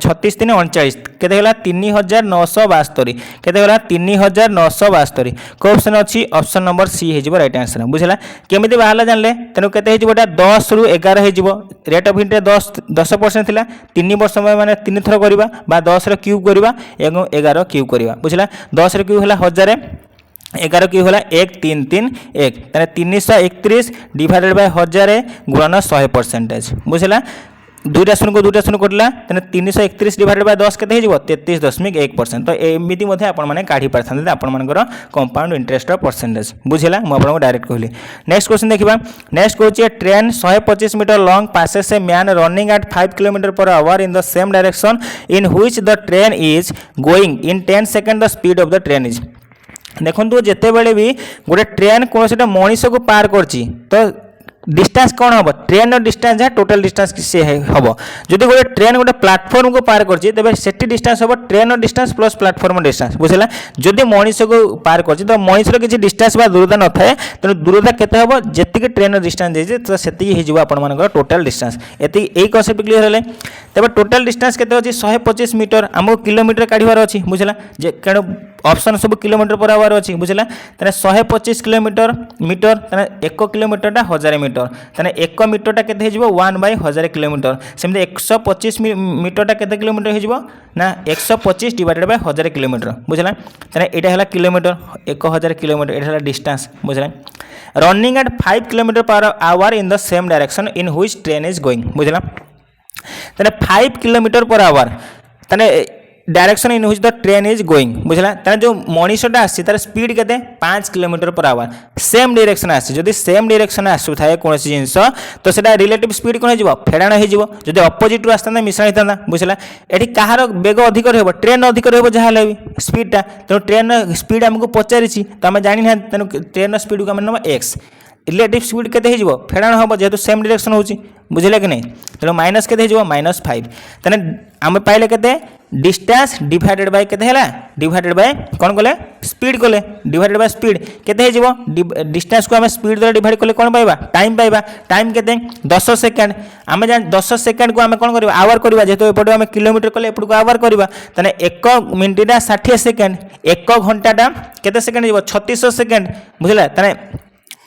36 3 39 केते होला 3972 केते होला 3972 को ऑप्शन अछि ऑप्शन नंबर सी हे जिवो राइट आंसर बुझला केमिति बाहला जानले तनो केते हे जिवोटा 10 रु 11 हे जिवो रेट ऑफ इंटरेस्ट 10% थिला 3 वर्ष माने 3 थर करबा बा 10 रे क्यूब करबा एगो 11 क्यूब करबा बुझला 10 रे क्यूब होला 1000 11 क्यूब होला 1331 तने 331 डिवाइडेड बाय 1000 गुणन 100% बुझला दुईटा शून्य कटला तने 331 डिवाइडेड बाय 10 केते हिजबो 33.1% तो एमिति मध्ये आपण माने काढी परथान आपण मानकर कंपाउंड इंटरेस्ट परसेंटेज बुझिला म आपण को डायरेक्ट कहली। नेक्स्ट क्वेश्चन देखिबा नेक्स्ट कहूची train 125 metre long passes a man running at 5 kilometre per hour in the same direction in which the train is going in 10 second the speed of the train is देखो जेते बेले भी गोटे train कोनोटा Manish को पार करची तो distance कौन हम ट्रेन डिस्टेंस है टोटल डिस्टेंस से हम जदि गोटे ट्रेन गोटे प्लाटफर्म को पार कर तेज से डिस्टेंस हम train distance plus platform distance बुझला जदि मनीष को पार कर तो मनीषर किसी डिस्टेंस दूरता न थाए तेणु दूरता केते हम जी ट्रेन डिस्टेंस तो से आपर टोटल डिस्टेंस यही कनसेप्ट क्लीयर है तेज टोटल डिस्टेंस केते अच्छी 125 मीटर आमको किलोमीटर काढ़ार अच्छी बुझला तेणु ऑप्शन सब किलोमीटर पर आवर अच्छी बुझला तेना 125 किलोमीटर मीटर 1 किलोमीटर 1000 मीटर तेना 1 मीटर केते हो 1/1000 किलोमीटर सेमती 125 मीटर केते किलोमीटर हो ना 125 डिवाइडेड बाय 1000 किलोमीटर बुझला तेना एटा हला किलोमीटर 1000 किलोमीटर एटा हला डिस्टेंस बुझला running at 5 kilometre per hour in the same direction in which train is going बुझला तेना 5 किलोमीटर पर आवर तेना direction in which the train is going बुझला तेना जो मनीषटा आसी तार स्पीड केते 5 kilometre per hour same direction आसी जदि सेम डायरेक्शन आसु थाए कोनोसी जिंस तो सेटा रिलेटिव स्पीड कोन हेजिवो फेडाण हेजिवो जदि अपोजिट रु आस्ताना मिश्रण हेताना बुझला एठी कहार बेग अधिक रहबो ट्रेन अधिक रहबो जहा लेबी स्पीड ता तो ट्रेन स्पीड हमको पचारिछि त हम जानि ना तेनु ट्रेन स्पीड को हम नबा x रिलेटिव स्पीड केते हेजिवो फेडाण हबो जेतु सेम डायरेक्शन होछि बुझले कि नहीं तेणु माइनस केते हेजिवो -5 तेने आम पाइले केते डिस्टेंस डिवाइडेड बाय केते हैला डिवाइडेड बाय कोन कोले स्पीड कोले डिवाइडेड बाय स्पीड केते हेजिवो डिस्टेंस को हम स्पीड द्वारा डिवाइड कोले कोन पाइबा टाइम केते 10 सेकंड आम जान 10 सेकंड को हम कोन करबा आवर करबा जेतो एपटे हम किलोमीटर कोले एपटे को आवर करबा तने 1 मिनिट 60 सेकंड 1 घंटा केते सेकंड हेजिवो 3600 सेकंड बुझला तने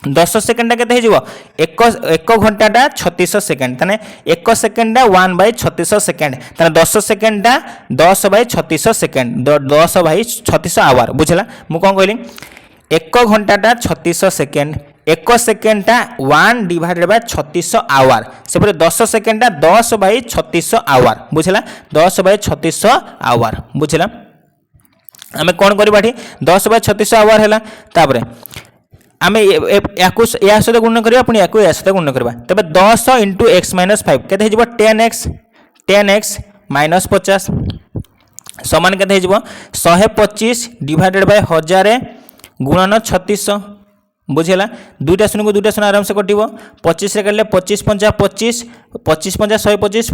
10 सेकंड केते हेजिवो 1 घंटा 3600 सेकंड तने 1 सेकंड 1/3600 सेकंड तने 10 सेकंड 10/3600 सेकंड 10/3600 आवर बुझला मु कोन कहली 1 घंटा 3600 second 1 second 1 divided by 3600 hour सेपरे 10 सेकंड 10/3600 आवर बुझला 10/3600 आवर बुझला हमें कोन करबा ठी 10/3600 आवर हैला तापरे आमे या सहित गुण करिया पुनी याकु या सहित गुण करबा तबे 10 * x - 5 केते हेजिबो 10x - 50 समान केते हेजिबो 125 डिवाइडेड बाय 1000 गुणन 3600 बुझेला दुईटा शून्य को दुईटा शून्य आराम से कटिबो 25 रे करले 25 पंजा 25 25 पंजा 125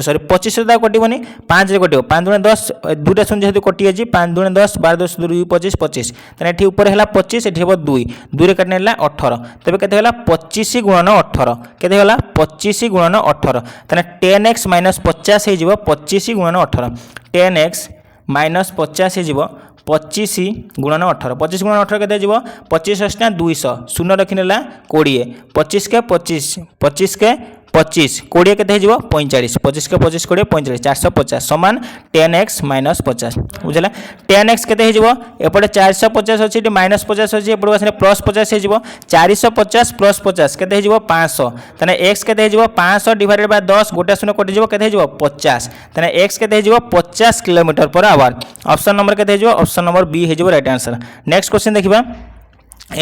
सॉरी 25 रे कटिबोनी 5 रे कटिबो 5 दुने 10 दुईटा शून्य जेहेतु कटि अछि 5 दुने 10 12 10 2 25 25 तने एठी ऊपर हैला 25 एठी हेबो 2 2 रे काटने हैला 18 तबे केते हैला 25 गुणन 18 केते हैला 25 गुणन 18 तने 10x - 50 हे जिवो 25 गुणन 18 10x - 50 हे जिवो 25 गुणन 18 25 गुणन 18 केते जीवो 25 * 200 शून्य रखिनेला 20 25 के 25 25 के 25 20 केते जीवो 45 25 के 25 20 45 450 समान 10x - 50 बुझला 10x केते जीवो एपटे 450 अछि एटी -50 अछि एपटे आसे +50 हे जीवो 450 + 50 केते जीवो 500 तने x केते जीवो 500 डिवाइडेड बाय 10 गोटा शून्य कटि जीवो केते जीवो 50 तने x केते जीवो 50 kilometre per our option number केते जीवो ऑप्शन नंबर बी हे जीवो राइट आंसर नेक्स्ट क्वेश्चन देखिबा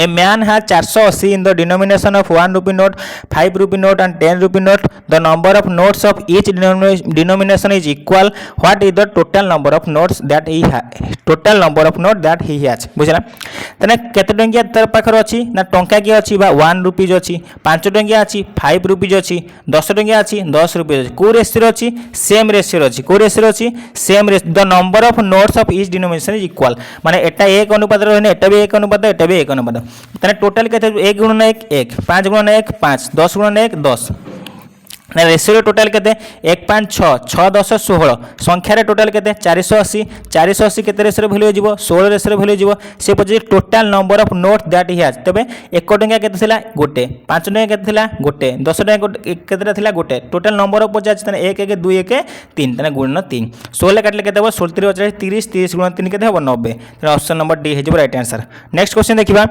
A man has 480 in the denomination of 1 rupee note, 5 rupee note and 10 rupee note. The number of notes of each denomination is equal. What is the total number of notes that he has? Total number of note that he has. बुझला तने केते टंकिया तर पाखर अछि ना टंका के अछि बा 1 रुपीज अछि 5 टंकिया अछि 5 रुपीज अछि 10 टंकिया अछि 10 रुपीज अछि को रेशियो अछि सेम रेशियो अछि को रेशियो अछि same ratio the number of notes of each denomination is equal माने एटा 1 अनुपात रहने एटा भी 1 अनुपात एटा भी 1 अनुपात तने टोटल केते 1 गुणन 1 1 5 गुणन 1 5 10 गुणन 1 10 ना रेशियो टोटल केते 1 5 6 6 10 16 संख्या रे टोटल केते 480 केते रेशियो वैल्यू जीवो 16 रेशियो वैल्यू जीवो से पजे total number of note that he has तबे 1 टंका केते थिला गोटे 5 टंका केते थिला गोटे 10 टंका केते थिला गोटे टोटल नंबर ऑफ पजा तने 1 1 2 1 3 तने गुणन 3 16 काटले केते हो 16 3 30 30 गुणन 3 केते हो 90 तने ऑप्शन नंबर डी हे जीवो राइट आंसर नेक्स्ट क्वेश्चन देखिबा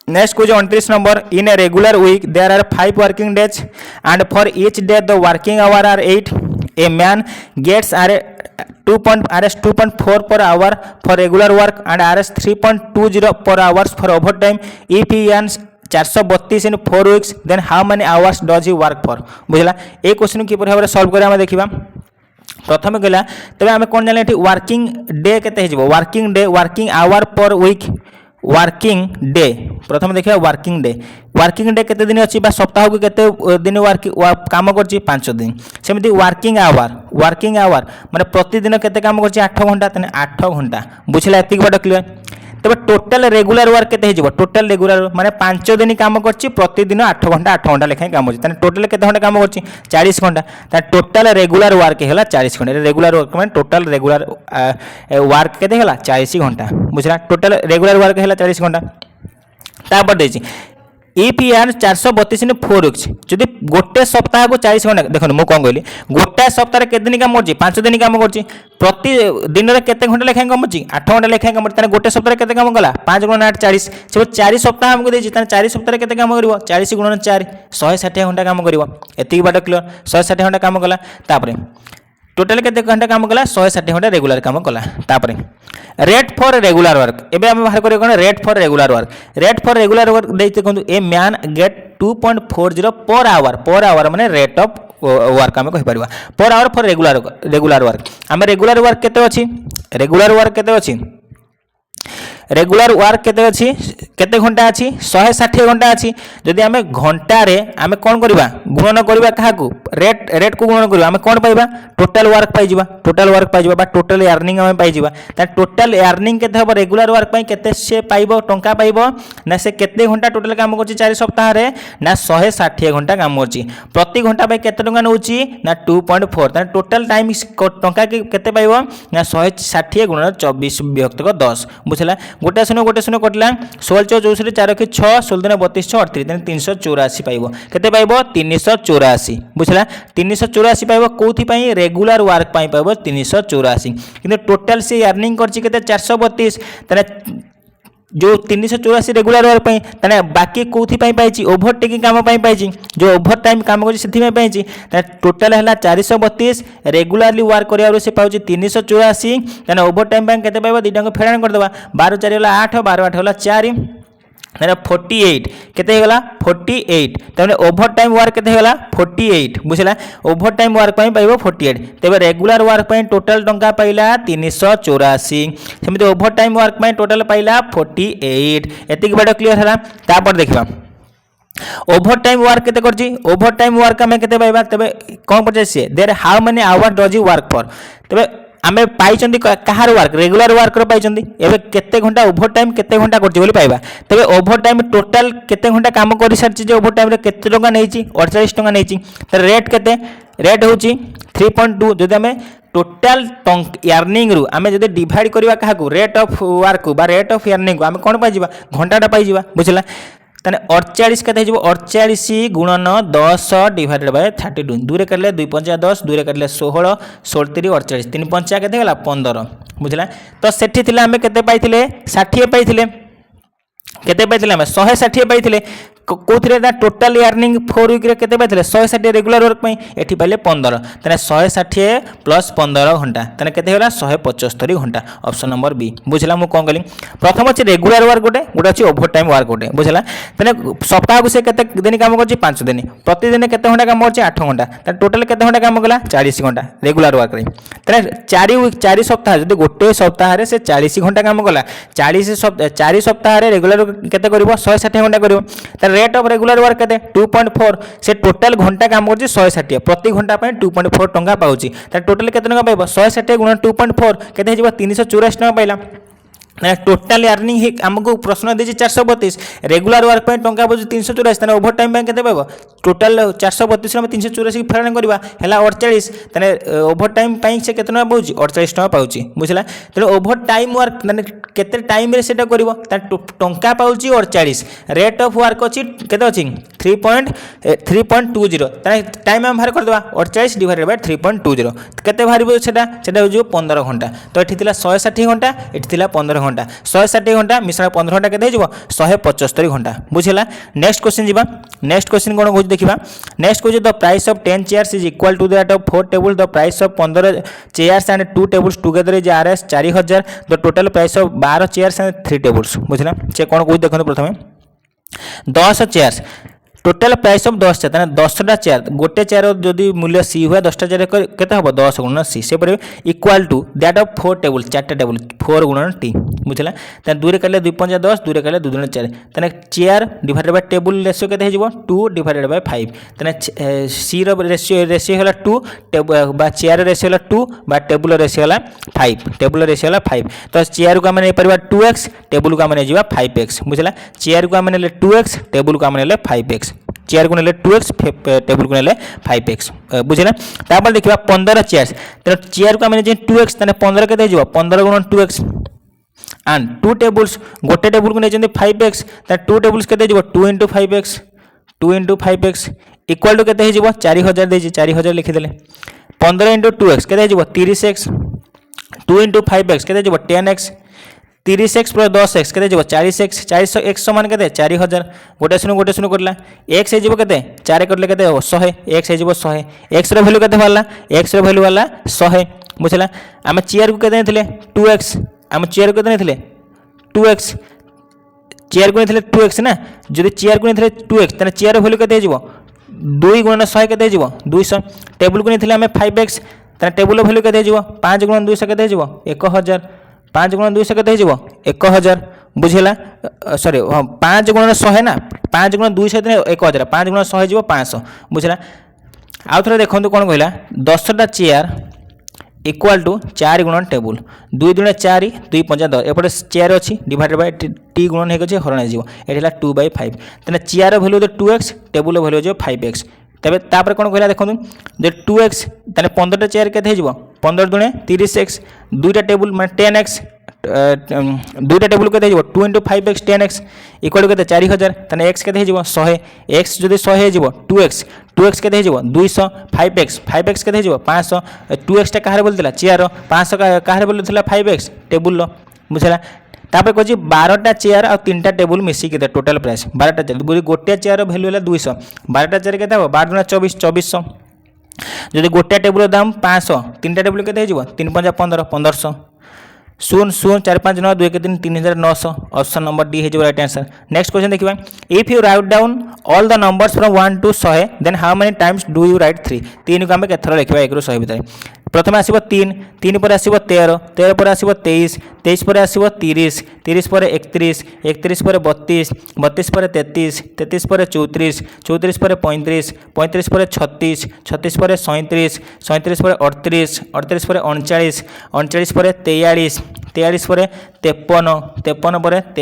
Next question 29 number. In a regular week, there are 5 working days, and for each day the working hour are 8. A man gets RS 2.4 per hour for regular work and RS 3.20 per hours for overtime. If he earns 432 in 4 weeks, then how many hours does he work for? बुझला ए question की भाव solve करिया हम देखिबा प्रथम कहला तबे हम कोन जाने वर्किंग डे केते हेजबो working day working hour per week working day प्रथम देखिए वर्किंग डे केते दिन अच्छी सप्ताह को केते दिन काम कर 5 दिन सेमती वर्किंग आवर माने प्रतिदिन केते काम कर 8 घंटा तेने 8 घंटा बुझला एतिक बड क्लियर तबे टोटल रेगुलर वर्क केते हे टोटल रेगुलर माने 5 दिन काम करछि प्रतिदिन 8 घंटा लेखाएं काम करछि ताने टोटल केते घंटा काम करछि 40 घंटा ताने टोटल रेगुलर वर्क हैला 40 घंटा रेगुलर वर्क माने टोटल रेगुलर वर्क केते हैला 40 घंटा बुझला टोटल रेगुलर वर्क हैला 40 घंटा तापर देछि ईपीआर 432 ने 4 वीक्स जदि गोटे सप्ताह को 40 घंटा देखो मु कौन कहली गोटे सप्ताह केते दिन काम करछि 5 दिन काम करछि प्रति दिन रे केते घंटा लेखाएं काम करछि 8 घंटा लेखाएं काम करछि ताने गोटे सप्ताह केते काम कला 5 गुणन 8 40 से 4 सप्ताह हमको देछि ताने 4 सप्ताह केते काम करिवो 40 गुणन 4 160 घंटा काम करिवो एति बात क्लियर 160 घंटा काम कला तापरे टोटल केते घंटा काम कला 160 घंटा रेगुलर काम कला तापरे रेट फॉर रेगुलर वर्क एबे हम बाहर करियो कोन रेट फॉर रेगुलर वर्क देते कोन a main gate 2.40 per hour माने रेट ऑफ वर्क हम कहि परबा per hour for regular work हम रेगुलर वर्क केते अछि रेगुलर वर्क केते अछि केते घंटा अछि 160 घंटा अछि जदि हमें घंटा रे हमें कोन करबा गुणन करबा काहा को रेट को गुणन करबा हमें कोन पाइबा टोटल वर्क पाइबा बा टोटल अर्निंग हमें पाइबा ता टोटल अर्निंग केते हबो रेगुलर वर्क पई केते से पाइबो टंका पाइबो ना से केते घंटा टोटल काम करछि 4 सप्ताह रे ना 160 घंटा काम करछि प्रति घंटा पई केते टंका नउछि ना 2.4 ता टोटल टाइम टंका केते पाइबो ना 160 गुणन 24 विभक्त 10 बुझला गोटे शून्य कटला 16 64 4 के 6 16 32 6 38 384 पाइबो केते पाइबो 384 बुझला 384 पाइबो कोथि पई रेगुलर वर्क पई पाइबो 384 किंतु टोटल से अर्निंग करछि केते 432 तने जो 384 रेगुलर वर्क पई तने बाकी कोथि पई पाइछि ओभर टेकिंग काम पई पाइछि जो ओभर टाइम काम करछि सेथि में पाइछि तने टोटल हला 432 रेगुलरली वर्क करियारो से पाउछि 384 तने ओभर टाइम पई केते पाइबो दिटा को फेडान कर देबा 12 4 होला 8 12 8 होला 4 तने 48 केते हेगला 48 तने ओभर टाइम वर्क केते हेगला 48 बुझला ओभर टाइम वर्क पई पाइबो 48 तबे रेगुलर वर्क पई टोटल टंका पाइला 384 सेमिते ओभर टाइम वर्क पई टोटल पाइला 48 एतिक बड क्लियर हला तापर देखबा ओभर टाइम वर्क केते करछि ओभर टाइम वर्क हमें केते पाइबा तबे कोन पचे से there how many hour does you work for तबे आमे पाइचंदी कहार वर्क रेगुलर वर्क रो पाइचंदी एबे केते घंटा ओभर टाइम केते घंटा करछि बोली पाइबा तबे ओभर टाइम टोटल केते घंटा काम करि सरछि जे ओभर टाइम रे केते टंका नैछि 48 टंका नैछि त रेट केते रेट होछि 3.2 जदि हमें टोटल अर्निंग रु आमे जदि डिवाइड करबा काहा को रेट ऑफ वर्क बा रेट ऑफ अर्निंग को आमे कोन पाइ जिबा घंटाटा पाइ जिबा बुझला तने 48 केते जिवो 48 गुणन 10 डिवाइडेड बाय 32 दूरे करले 2 5 10 दूरे करले 16 16 48 3 5 केते गला 15 बुझला तो सेठी थिले हमें केते पाइथिले 60 पाइथिले केते पाइथिले हमें 160 पाइथिले कोथरे दा टोटल अर्निंग 4 वीक रे केते पाइथिले 160 रेगुलर वर्क पई एठी पाइले 15 तने 160 प्लस 15 घंटा तने केते होला 175 घंटा ऑप्शन नंबर बी बुझला मु कोन गली प्रथम अछि रेगुलर वर्क गोटे अछि ओभर टाइम वर्क गोटे बुझला तने सप्ताह को से केते दिन काम करछि 5 दिन प्रतिदिन केते घंटा काम करछि 8 घंटा तने टोटल केते घंटा काम कला 40 घंटा रेगुलर वर्क रे तने 4 सप्ताह जदि गोटे सप्ताह रे से 40 घंटा काम कला 4 सप्ताह रे रेगुलर केते करिवो 160 घंटा करिवो रेट ऑफ रेगुलर वर्क केते 2.4 से टोटल घंटा काम करछि 160 प्रति घंटा पे 2.4 टंका पाउछि त टोटल केते टंका पाइबो 160 गुणन 2.4 केते हिजबो 384 टंका पाइला टोटल अर्निंग ही हमको प्रश्न देछि 432 रेगुलर वर्क पे टंका बुझ 384 तने ओभर टाइम पे केते पाइबो टोटल 432 में 384 की फेरन करबा हैला 48 तने ओभर टाइम पे से केते टंका पाउछि 48 टंका पाउछि बुझला तने ओभर टाइम वर्क तने केते टाइम रे सेटा करबो त टंका पाउछि 48 रेट ऑफ वर्क अछि केते अछि 3.20 तने टाइम हम बाहर कर देबा 48 डिवाइडेड बाय 3.20 केते बाहर सेटा हो 15 घंटा तो एठी थिला 160 घंटा एठी थिला 15 घंटा 160 घंटा मिश्रण 15 घंटा केते हिजबो 175 घंटा बुझिला नेक्स्ट क्वेश्चन जिबा नेक्स्ट क्वेश्चन कोन होज देखिबा next question the price of 10 chairs is equal to that of 4 table the price of 15 chairs and 2 tables together is RS 4000 the total price of 12 chairs and 3 tables बुझिला से कोन कोज देखन प्रथमे 10 chairs total price of 10 chair 10टा chair गोटे chair जदि मूल्य सी हुए 10टा चेयर केते हम 10 गुणन सी से equal to that of 4 table 4टा टेबल 4 गुणन टी बुझला 2 कले 2 5 10 2 कले 2 2 4 तने chair divided by table ratio केते हेजिवो 2 डिवाइडेड बाय 5 तने सी रो रेशियो होला 2 बा चेयर रेशियो होला 2 बा टेबल रेशियो होला 5 टेबल रेशियो होला 5 तो चेयर को हम नै परबा 2x टेबल को हम नै जीवा 5x बुझला चेयर को हम नै 2x टेबल को हम नै 5x चेयर को नेले 2x टेबल को नेले 5x बुझिला तापर देखिबा 15 चेयर्स त चेयर को हम जे 2x तने 15 केते हिजबो 15 गुणन 2x एंड 2 टेबल्स गोटे टेबल को नै जंदे 5x त 2 टेबल्स केते हिजबो 2 * 5x 2 * 5x इक्वल टू केते हिजबो 4000 देजी 4000 लिखि देले 15 * 2x केते हिजबो 30x 2 * 5x केते हिजबो 10x 30x + 10x केते जीवो 40x 40x समान केते 4000 गोटे सुनो करला x हे जीवो केते 4 करले केते 100 x हे जीवो 100 x रो वैल्यू केते वाला x रो वैल्यू वाला 100 बुझला हम चेयर को केते नेथिले 2x हम चेयर को केते नेथिले 2x चेयर को नेथिले 2x ना जदि चेयर को नेथिले 2x तने चेयर रो वैल्यू केते जीवो 2 * 100 केते जीवो 200 टेबल को नेथिले हम 5x तने टेबल रो वैल्यू केते जीवो 5 * 200 केते जीवो 1000 5 * 200 केते हिजबो 1000 बुझिला सॉरी 5 * 100 ना 5 * 200 तने 1000 5 * 100 हिजबो 500 बुझिला आ थोड़ा देखंतु कोन कहला 10टा चेयर इक्वल टू 4 गुणन टेबल 2 * 4 2 * 5 10 एपटे चेयर अछि डिवाइडेड बाय टी गुणन हे गछि हरण हिजबो एठला 2/5 तने chair value 2x table value जो 5x तबे तापर कोन कहला देखंतु जे 2x तने 15टा चेयर केते हिजबो 15 * 2 30x दुईटा टेबल माने 10x दुईटा टेबल केते हिजबो 2 * 5x 10x इक्वल केते 4000 तने x केते हिजबो 100 x जदि 100 हिजबो 2x केते हिजबो 200 5x केते हिजबो 500 2x टा काहरे बोलतिला चेयर 500 काहरे बोलतिला 5x टेबल लो बुझला तापर कहछि 12टा चेयर और 3टा टेबल मिसी केते टोटल प्राइस 12टा चेयर गोटे चेयर रो वैल्यू होला 200 12टा चेयर केते हो 12 * 24 2400 जदि गोटे टेबल दाम 500 3टा टेबल केते हिजबो 3 * 5 = 15 1500 0 0 4 5 9 2 3 3900 ऑप्शन नंबर डी हिजबो राइट आंसर नेक्स्ट क्वेश्चन देखिबा if you write down all the numbers from 1 to 100 then how many times do you write 3 3 को हम केथरा लिखबा 1 रो 100 भितर प्रथम आसीबो 3 3 पर आसीबो 13 13 पर आसीबो 23 23 पर आसीबो 30 30 पर 31 31 पर 32 32 पर 33 33 पर 34 34 पर 35 35 पर 36 36 पर 37 37 पर 38 38 पर 39 39 पर 43 43 पर 53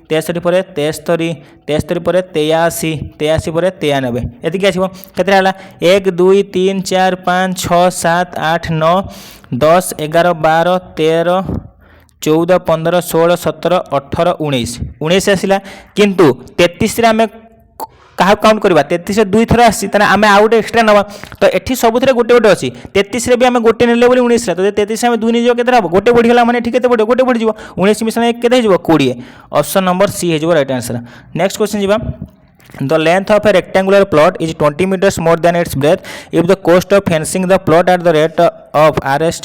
53 पर 63 63 पर 73 73 पर 83 83 पर 93 एतिक आसीबो केतरा हला 1 2 3 4 5 6 7 8 9 10 11 12 13 14 15 16 17 18 19 19 आसिला किंतु 33 रे हमें कहा काउंट करबा 33 दुई थरा आसी तने हमें आउट एक्स्ट्रा नबा तो एठी सब थरे गोटे गोटे अछि 33 रे भी हमें गोटे नेले बोली 19 रे तो 33 हमें दुई नै जो केतरा गोटे बढ़ी गेला माने ठीक केते बढ़े गोटे बढ़ी जिवो 19 मिशन 1 केते जिवो 20 ऑप्शन नंबर सी हे जिवो राइट आंसर नेक्स्ट क्वेश्चन जिवा The length of a rectangular plot is 20 meters more than its breadth. If the cost of fencing the plot at the rate of Rs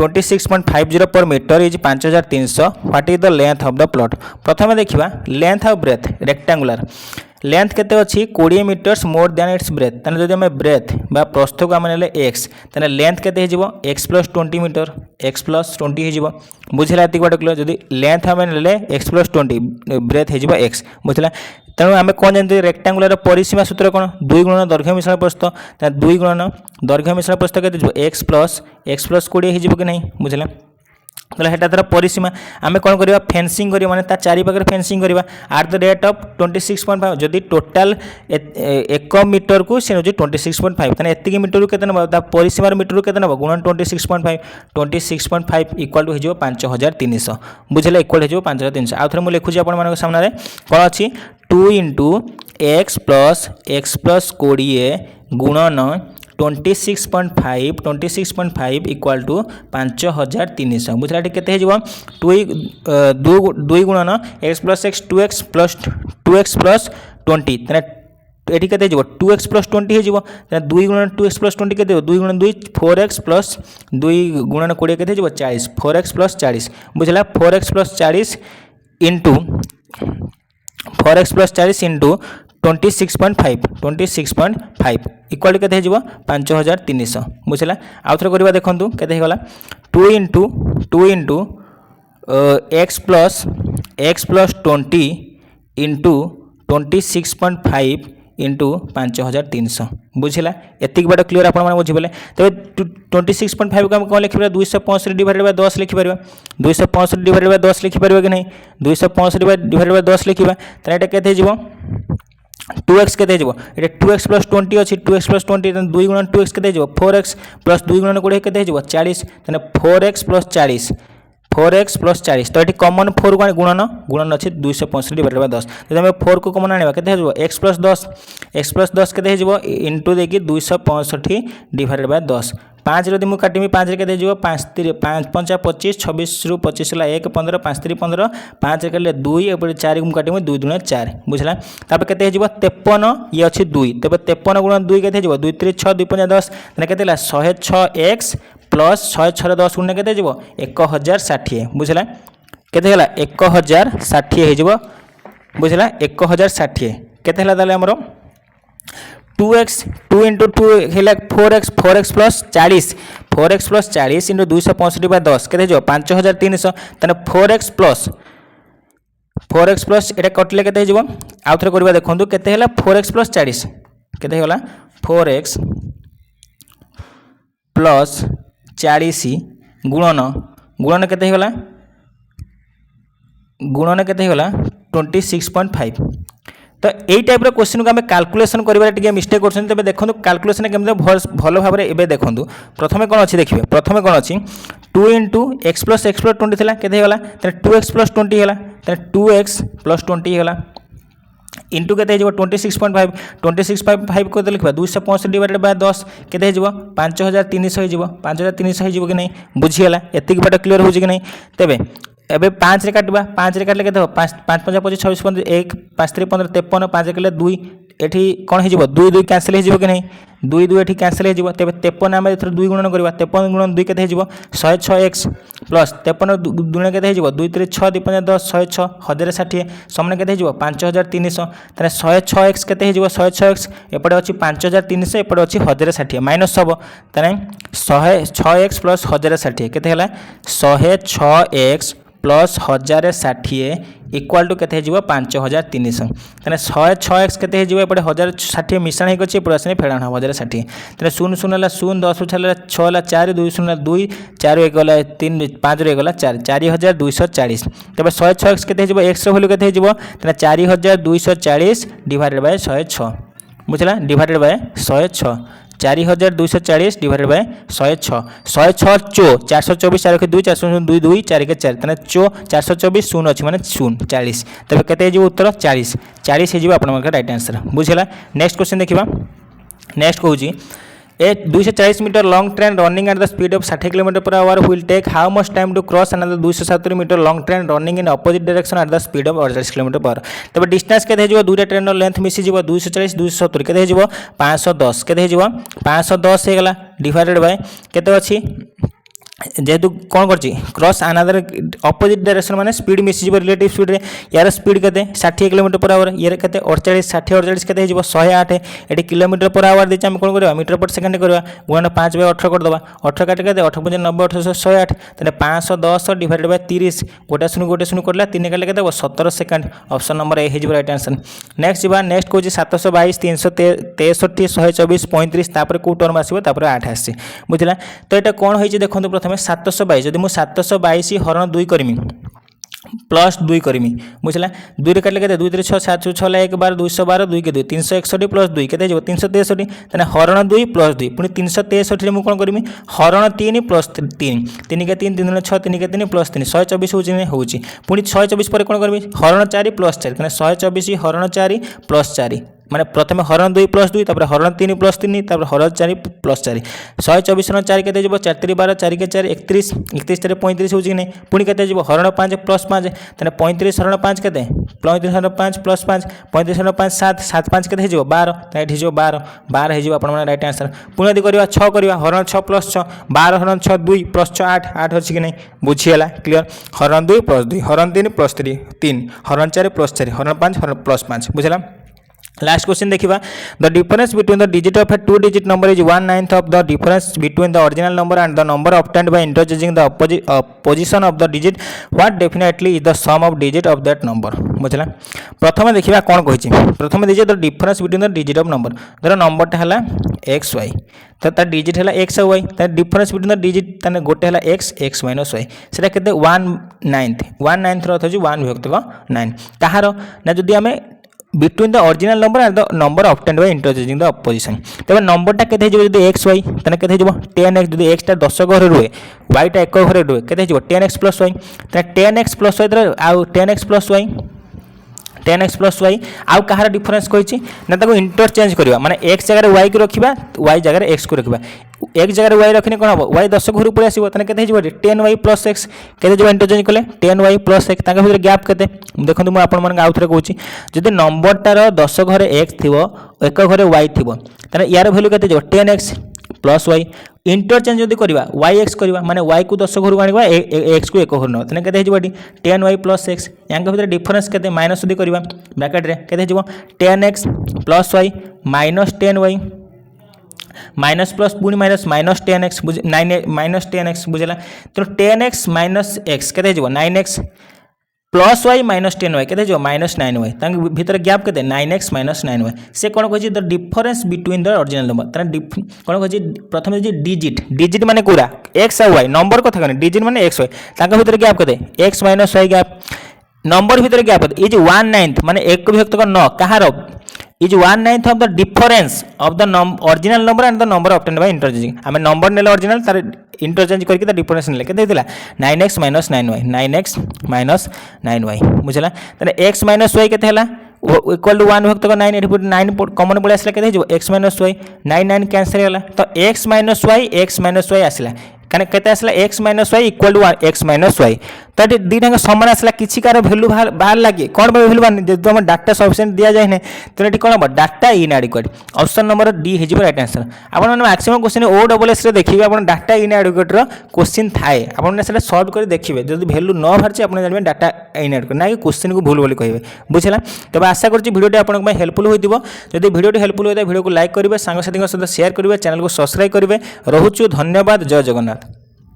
26.50 per meter is 5300, what is the length of the plot? प्रथमे देखिबा length of breadth rectangular length केते अछि 20 metres more than its breadth तने जदि हम breath बा प्रस्थ को हम नेले x तने लेंथ केते हिजबो x + 20 मीटर x + 20 हिजबो बुझला एति बाटे क्लियर जदि लेंथ हम नेले x + 20 ब्रेथ हिजबो x बुझला तेणु आम कौन जानते रेक्टांगुलर परिसीमा सूत्र कौन 2 गुणन दैर्घ्य मिश्रण प्रस्थ 2 गुणन दैर्घ्य मिश्रण प्रस्थ के x + 20 हिजबो कि नहीं बुझला तो हेटा तार परिसीमा आम कौन करवा फेंसिंग करवा माने ता चारि पाखरे फेंसिंग करवा एट द रेट ऑफ 26.5 जदि टोटल 1 मीटर को से 26.5 तने एतिकी मीटर केते न ता परिसीमार मीटर केते न गुणन 26.5 इक्वल टू हिजो 5300 बुझले इक्वल हिजो 5300 आ थरे मु लिखु छी आपण मानक सामने रे कोन अछि 2 * x + x + 20 गुणन 26.5 इक्वल टू 5300 बुझला केते हेजबो 2 गुणन x + x 2x + 20 तने एठी केते हेजबो 2x + 20 हेजबो तने 2 गुणन 2x + 20 केते 2 गुणन 2 4x + 2 गुणन 20 केते हेजबो 40 4x + 40 बुझला 4x + 40 into 4x + 40 into 26.5 equal के 5300 बुझला। आउ थे करवा देखूँ के गला 2 into x plus 20 into 26.5 into 5300 बुझला। एतिक बाट क्लीयर आप बुझीपारे। तेज 26.5 को कौन लिखिपर 265 डिवाइडेड बाय 10 लिखिपर 265 डिवाइडेड बाय 10 लिखिपर कि नहीं 265 डिवाइडेड बाय 10 लिखा तो यहाँ के 2x के 2x प्लस 20 अच्छी 2x प्लस 20 2 गुणन 2x के 4x प्लस 2 गुणन 20 के 40 4x प्लस 40 4x प्लस 40 तो ये कमन 4 को गुणन अच्छे 265 डिवाइडेड बाय 10 तो आम 4 को कमन आने के x प्लस 10 के इंटू देखिए 265 डिवाइडेड बाय 10 5 रही मुझे काटमी 5 के 5 5 25 26 रु 25 है 1 15 5 3 15 5 काटे 2 एपटे 4 को काटमी 2 2 4 बुझला। तापर के 53 ये अच्छी 2 तेज 53 गुण 2 के 2 3 6 2 5 10 के 106x प्लस 106 10 गुण के 1060 बुझला के 1060 हो बुझला 1060 के आमर 2x 2 इंटू 2 है 4x प्लस 40 इंटू 265 बाय 10 के 5300 तेना 4x प्लस ये कटिले के आउ थे करवा देखूँ के 4x प्लस 40 के 4x प्लस 40 गुणन के गुणन के 26.5 तो यही टाइप क्वेश्चन को आम कैलकुलेशन कर मिस्टेक कर देखो कैलकुलेशन केमती भल भाव में देखो प्रथम कौन अच्छी देखिए प्रथम कौन अच्छी 2 इंटू एक्स प्लस 20 के 2x प्लस 20 है 2x प्लस 20 है इंटू के 26.5 को लिखा 265 डिवाइडेड बाय 10 के 5300 हो 5300 हो कि नहीं बुझीगला एतिक बाट क्लीयर हो कि नहीं। तेबे एबे 5 रे काटबा 5 रे काटले के 5 5 25 26 15 1 5 3 15 53 5 कले 2 एठी कोन हे 2 2 कैंसिल हे कि नहीं 2 2 एठी कैंसिल हे तेबे 53 आम 2 गुणन करबा 53 गुणन 2 के 106x प्लस 53 गुणन के 2 3 6 2 5 10 106 1060 सामने के 5300 तारे 106x के 106x एपटे अछि 5300 एपटे अछि 1060 माइनस हम तारे 106x प्लस 1060 के 106x प्लस 1060 इक्वाल टू के 5300 तेना 106x के एपटे 1060 मिश्रण होगी एपटे आसने फेड़ाण हम 1060 तेना 0 0 है 0 10 छाला 6 है 4 2 0 2 4 1 गला 3 5 गला 4 4240 तेज 106x के एक्स भैल्यू के 4240 डिवाइडेड बाय 106 बुझला डिवाइडेड बाय 106 4240 डिवाइडेड बाय 106 106 चो 424 4 के 2 4 2 2 4 के 4 तेना चो 424 0 अच्छी माने 0 40 तबे केते हो उत्तर 40 40 हो आपन राइट आंसर बुझला। नेक्स्ट क्वेश्चन देखिबा नेक्स्ट कहूँ a 240 metre long train running at the speed of 60 km/h will take how much time to cross another 270 metre long train running in opposite direction at the speed of 48 km/h तब distance के दुईटा train length मिसी 240 270 के 510 के 510 हो गला divided by केते अछि जेहेतु कौन कर क्रॉस अनदर अपोजिट डायरेक्शन माने स्पीड मिसी रिलेटिव स्पीड यार स्पीड के 60 km/h ये के 48 60 48 के 108 ये km/h देते आम कौन करवा मीटर पर सेकेंड करवा गुणन 5 बाय 18 करदे 18 काटे के 18 5 90 18 108 तेज 510 डिवाइडेड बाय 30 गोटे शून्य करला 3 काटे के 17 सेकेंड ऑप्शन नंबर ए हो राइट आंसर। नेक्स्ट जा नेक्स्ट कौन 722 363 124 35 तापर कौ टर्म आसो 8 आसी बुझला। तो यहाँ कौन हो देखो प्रथम 722 जब मुझे 722 हरण 2 करमी प्लस 2 करमी बुझला 2 रे काटले के 2 3 6 7 6 1 12 212 2 के 2 361 प्लस 2 के 363 तेना हरण 2 प्लस 2 पुणी 363 रे मु कोन करमी हरण 3 प्लस 3 3 के 3 3 6 3 के 3 प्लस 3 124 होची पुणी 124 पर कोन करमी हरण 4 प्लस 4 तेना 124 हरण 4 प्लस 4 माने प्रथम हरण 2 प्लस 2 तापर हरण 3 प्लस 3 तापर हरण 4 प्लस 4 124 हरण 4 के 4 3 12 4 के 4 31 31 35 होची नहीं पुणी के हरण 5 प्लस 5 तेना 35 हरण 5 के 35 हरण 5 प्लस 5 35 हरण 5 7 7 5 के 12 राइट हो 12 12 हो अपन राइट आंसर। पुणी यदि करवा 6 करवा हरण 6 प्लस 6 12 हरण 6 2 प्लस 6 8 8 अच्छी कि नहीं बुझीगला क्लीयर हरण 2 प्लस 2 हरण 3 प्लस 3 3 हरण 4 प्लस 4 हरण 5 हरण प्लस 5 बुझला। लास्ट क्वेश्चन देखिबा the difference between the digit of a 2 digit number is 1/9 of the difference between the original number and the number obtained by interchanging the position of the digit what definitely is the sum of digit of that number बुझला। प्रथम देखिबा कोन कहिछि प्रथम दिजे the difference between the digit of number धर number टा हला x y तो ता डिजिट हला x और y ता डिफरेंस बिटवीन द डिजिट तने गोटे हला x x माइनस y सेटा केते 1/9 रो अथजि 1 विभक्त 9 ताहार ना जदि हमें between the original number and the number obtained by interchanging the position तबे नंबर टा केते हिजो जदि x y तने केते हिजो 10x जदि x टा 10 घरे रुहे y टा 1 घरे रुहे केते हिजो 10x + y ता 10x + y आ 10x + y 10x + y आउ कहार डिफरेंस कहिछि ना ताको इंटरचेंज करबा माने x जगह रे y को रखिबा y जगह रे x को रखिबा एक जगह y रखने कोन हो y 10 घरु पळे आसीबो तने केते हिजो 10y + x केते जो इंटरचेंज कले 10y + x ताके भीतर गैप केते देखंतु म आपन मन आउ थरे कहूची जदि नंबर टार 10 घरे x थिबो 1 घरे y थिबो तने यार वैल्यू केते जो 10x + y इंटरचेंज जदि करबा yx करबा माने y को 10 घरु आनिबा x को 1 घरु न तने केते हिजो 10y + x यांक भीतर डिफरेंस केते माइनस जदि करबा ब्रैकेट रे केते हिजो 10x + y - 10y minus plus पुणी minus minus 10x 9 minus 10x बुझला तो 10x - x केते हिजो 9x plus y minus 10y केते हिजो माइनस 9y तांग भीतर गैप केते 9x - 9y से कोन कहछि the difference between the original number तान कोन कहछि प्रथम जे डिजिट माने कोरा x और y नंबर कथा कने डिजिट माने x y तांग भीतर गैप केते x - y गैप नंबर भीतर गैप इज 1/9 माने 1 विभक्त 9 कहार is 1/9 of the difference of the original number and the number obtained by interchanging आमे नंबर नेले ओरिजिनल तार इंटरचेंज करके ता डिफरेंस नेले केते दिला 9x - 9y 9x - 9y बुझला तने x - y केते हला इक्वल टू 1 विभक्त 9 एठी 9 कॉमन पळे आसला केते हिजो x - y 9 9 कैंसिल होला तो x - y आसला कने केते आसला x - y equal to x - y तटे दीटांग समान आसला किछि कार वैल्यू बाहर लागे कोन वैल्यू बानी जे हम डाटा सफिशिएंट दिया जाय ने तो एठी कोन data inadequate option number D हिजो राइट आंसर आपण माने मैक्सिमम क्वेश्चन OSS रे देखिबे आपण डाटा इनएडिक्वेट रो क्वेश्चन थाए आपण ने सेटा सॉल्व कर देखिबे जदी वैल्यू न भरछि आपण जानबे डाटा इनएडिक्वेट ना कि क्वेश्चन को भूल बोली कहबे बुझला तबे आशा करछि वीडियोटी आपण को हेल्पफुल होइदिबो जदी वीडियोटी हेल्पफुल होइता वीडियो को लाइक करिवे संग साथी सहित शेयर करिवे चैनल को सब्सक्राइब करिवे रहूछु धन्यवाद जय जगन्नाथ।